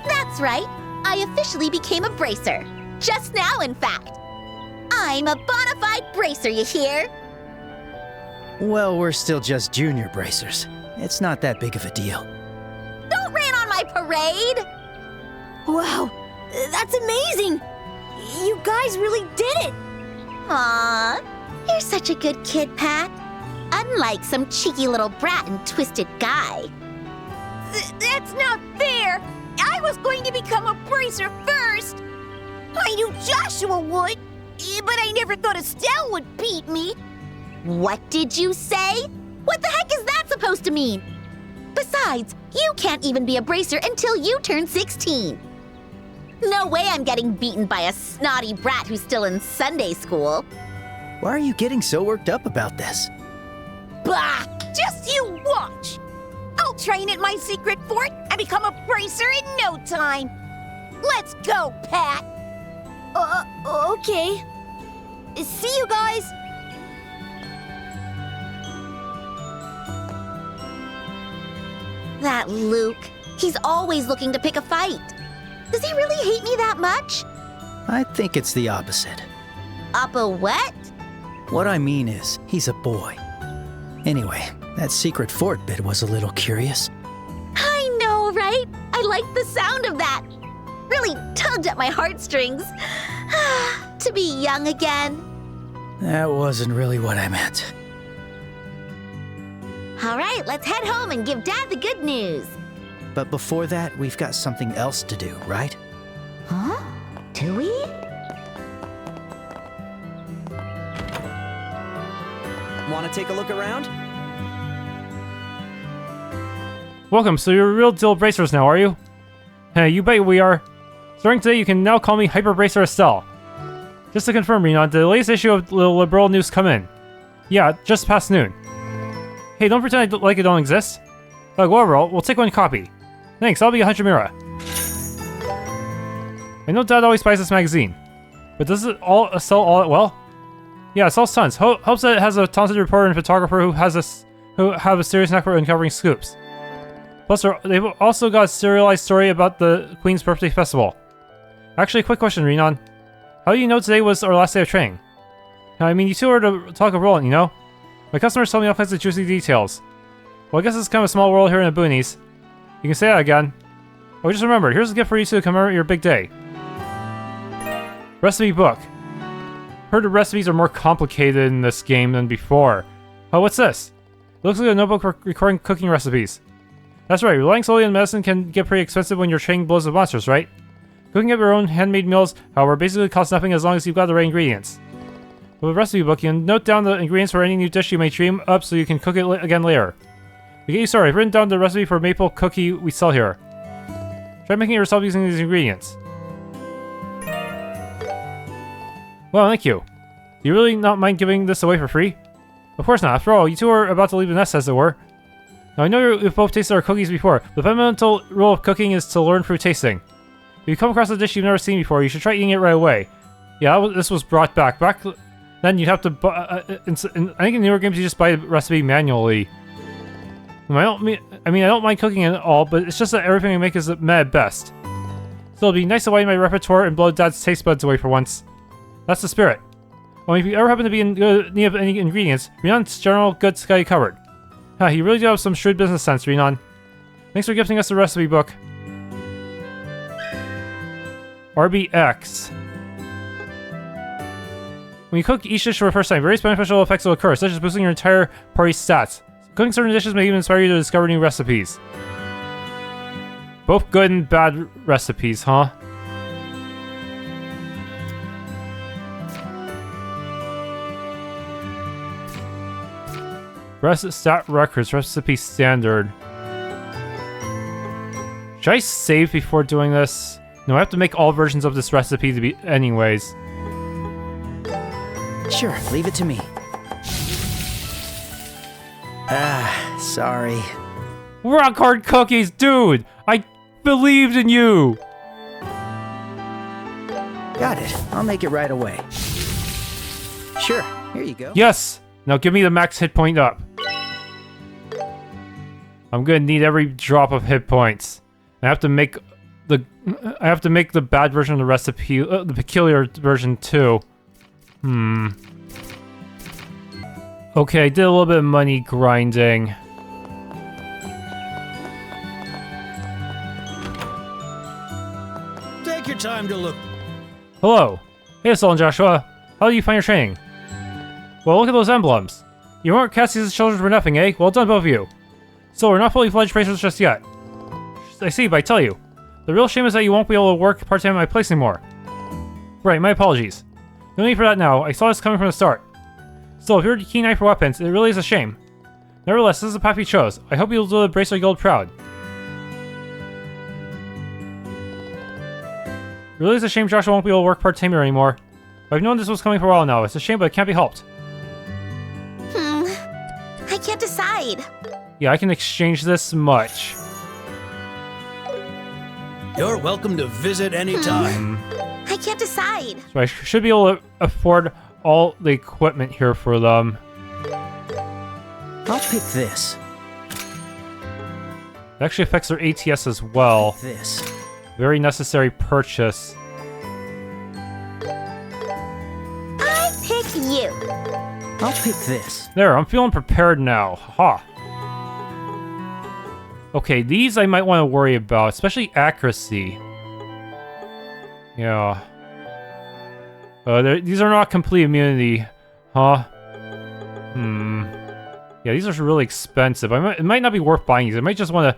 That's right. I officially became a bracer. Just now, in fact. I'm a bona fide bracer, you hear? Well, we're still just junior bracers. It's not that big of a deal. Don't rain on my parade! Wow, that's amazing! You guys really did it! Aw, you're such a good kid, Pat. Unlike some cheeky little brat and twisted guy. That's not fair! I was going to become a bracer first! I knew Joshua would, but I never thought Estelle would beat me. What did you say? What the heck is that supposed to mean? Besides, you can't even be a bracer until you turn 16. No way I'm getting beaten by a snotty brat who's still in Sunday school. Why are you getting so worked up about this? Bah! Just you watch! I'll train at my secret fort and become a bracer in no time. Let's go, Pat! Okay. See you guys! That Luke. He's always looking to pick a fight. Does he really hate me that much? I think it's the opposite. Up a what? What I mean is, he's a boy. Anyway, that secret fort bit was a little curious. I know, right? I liked the sound of that. Really tugged at my heartstrings. To be young again. That wasn't really what I meant. All right, let's head home and give Dad the good news. But before that, we've got something else to do, right? Huh? Do we? Want to take a look around? Welcome, so you're real deal bracers now, are you? Hey, you bet we are. Starting today, you can now call me Hyper Bracer Estelle. Just to confirm, Nihon, did the latest issue of the Liberl news come in? Yeah, just past noon. Hey, don't pretend like it don't exist. Whatever, we'll take one copy. Thanks, I'll be a Hachimura. I know Dad always buys this magazine, but does it all sell all well? Yeah, it sells tons. Hopes that it has a talented reporter and photographer who have a serious knack for uncovering scoops. Plus, they've also got a serialized story about the Queen's Birthday Festival. Actually, quick question, Nihon. How do you know today was our last day of training? I mean, you two are to talk of Rolent, you know? My customers tell me all kinds of juicy details. Well, I guess it's kind of a small world here in the boonies. You can say that again. Oh, just remember, here's a gift for you two to commemorate your big day. Recipe book. Heard the recipes are more complicated in this game than before. Oh, what's this? It looks like a notebook for recording cooking recipes. That's right, relying solely on medicine can get pretty expensive when you're training blows of monsters, right? Cooking up your own handmade meals, however, basically costs nothing as long as you've got the right ingredients. With a recipe book, you can note down the ingredients for any new dish you may dream up so you can cook it again later. To get you started, I've written down the recipe for maple cookie we sell here. Try making it yourself using these ingredients. Well, thank you. Do you really not mind giving this away for free? Of course not. After all, you two are about to leave the nest, as it were. Now, I know you've both tasted our cookies before. The fundamental rule of cooking is to learn through tasting. If you come across a dish you've never seen before, you should try eating it right away. Yeah, this was brought back. Back then, you'd have to buy... I think in newer games, you just buy the recipe manually. I don't mind cooking at all, but it's just that everything I make is meh at best. So it'd be nice to widen my repertoire and blow Dad's taste buds away for once. That's the spirit. Well, if you ever happen to be in need of any ingredients, Nihon's general goods got you covered. You really do have some shrewd business sense, Nihon. Thanks for gifting us the recipe book. RBX. When you cook each dish for the first time, various beneficial effects will occur, such as boosting your entire party's stats. Cooking certain dishes may even inspire you to discover new recipes. Both good and bad recipes, huh? Stat records, recipe standard. Should I save before doing this? No, I have to make all versions of this recipe to be anyways. Sure, leave it to me. Sorry. Rock hard cookies, dude! I believed in you! Got it. I'll make it right away. Sure, here you go. Yes! Now give me the max hit point up. I'm gonna need every drop of hit points. I have to make the bad version of the recipe, the peculiar version too. Okay, I did a little bit of money grinding. Take your time to look. Hello. Hey, Estelle and Joshua. How do you find your training? Well, look at those emblems. You weren't casting as children for nothing, eh? Well done, both of you. So, we're not fully fledged racers just yet. I see, but I tell you. The real shame is that you won't be able to work part-time at my place anymore. Right, my apologies. No need for that now. I saw this coming from the start. Still, if you're a keen eye for weapons, it really is a shame. Nevertheless, this is the path we chose. I hope you'll do the Bracer Guild proud. It really is a shame Joshua won't be able to work part-time here anymore. I've known this was coming for a while now. It's a shame, but it can't be helped. I can't decide. Yeah, I can exchange this much. You're welcome to visit anytime. I can't decide. So I should be able to afford all the equipment here for them. I'll pick this. It actually affects their ATS as well. This. Very necessary purchase. I pick you. I'll pick this. There, I'm feeling prepared now. Ha. Okay, these I might want to worry about, especially accuracy. Yeah. These are not complete immunity. Huh? Yeah, these are really expensive. It might not be worth buying these. I might just want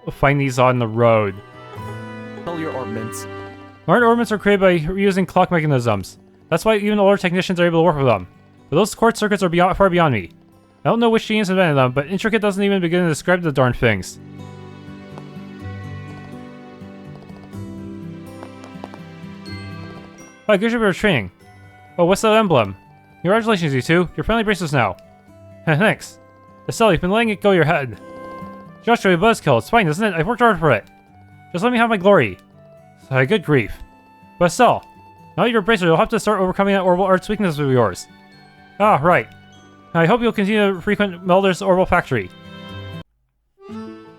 to find these on the road. All your ornaments. Modern ornaments are created by reusing clock mechanisms. That's why even older technicians are able to work with them. But those quartz circuits are far beyond me. I don't know which genius invented them, but intricate doesn't even begin to describe the darn things. Oh, good job for training. Oh, what's that emblem? Congratulations, you two. You're friendly bracelets now. Thanks. Estelle, you've been letting it go your head. Joshua, buzzkill. It's fine, isn't it? I've worked hard for it. Just let me have my glory. Good grief. But Estelle, now that you're a bracelet, you'll have to start overcoming that orbital arts weakness of yours. Ah, right. I hope you'll continue to frequent Melder's orbital factory.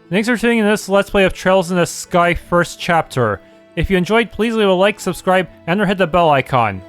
Thanks for tuning in this Let's Play of Trails in the Sky first chapter. If you enjoyed, please leave a like, subscribe, and or hit the bell icon.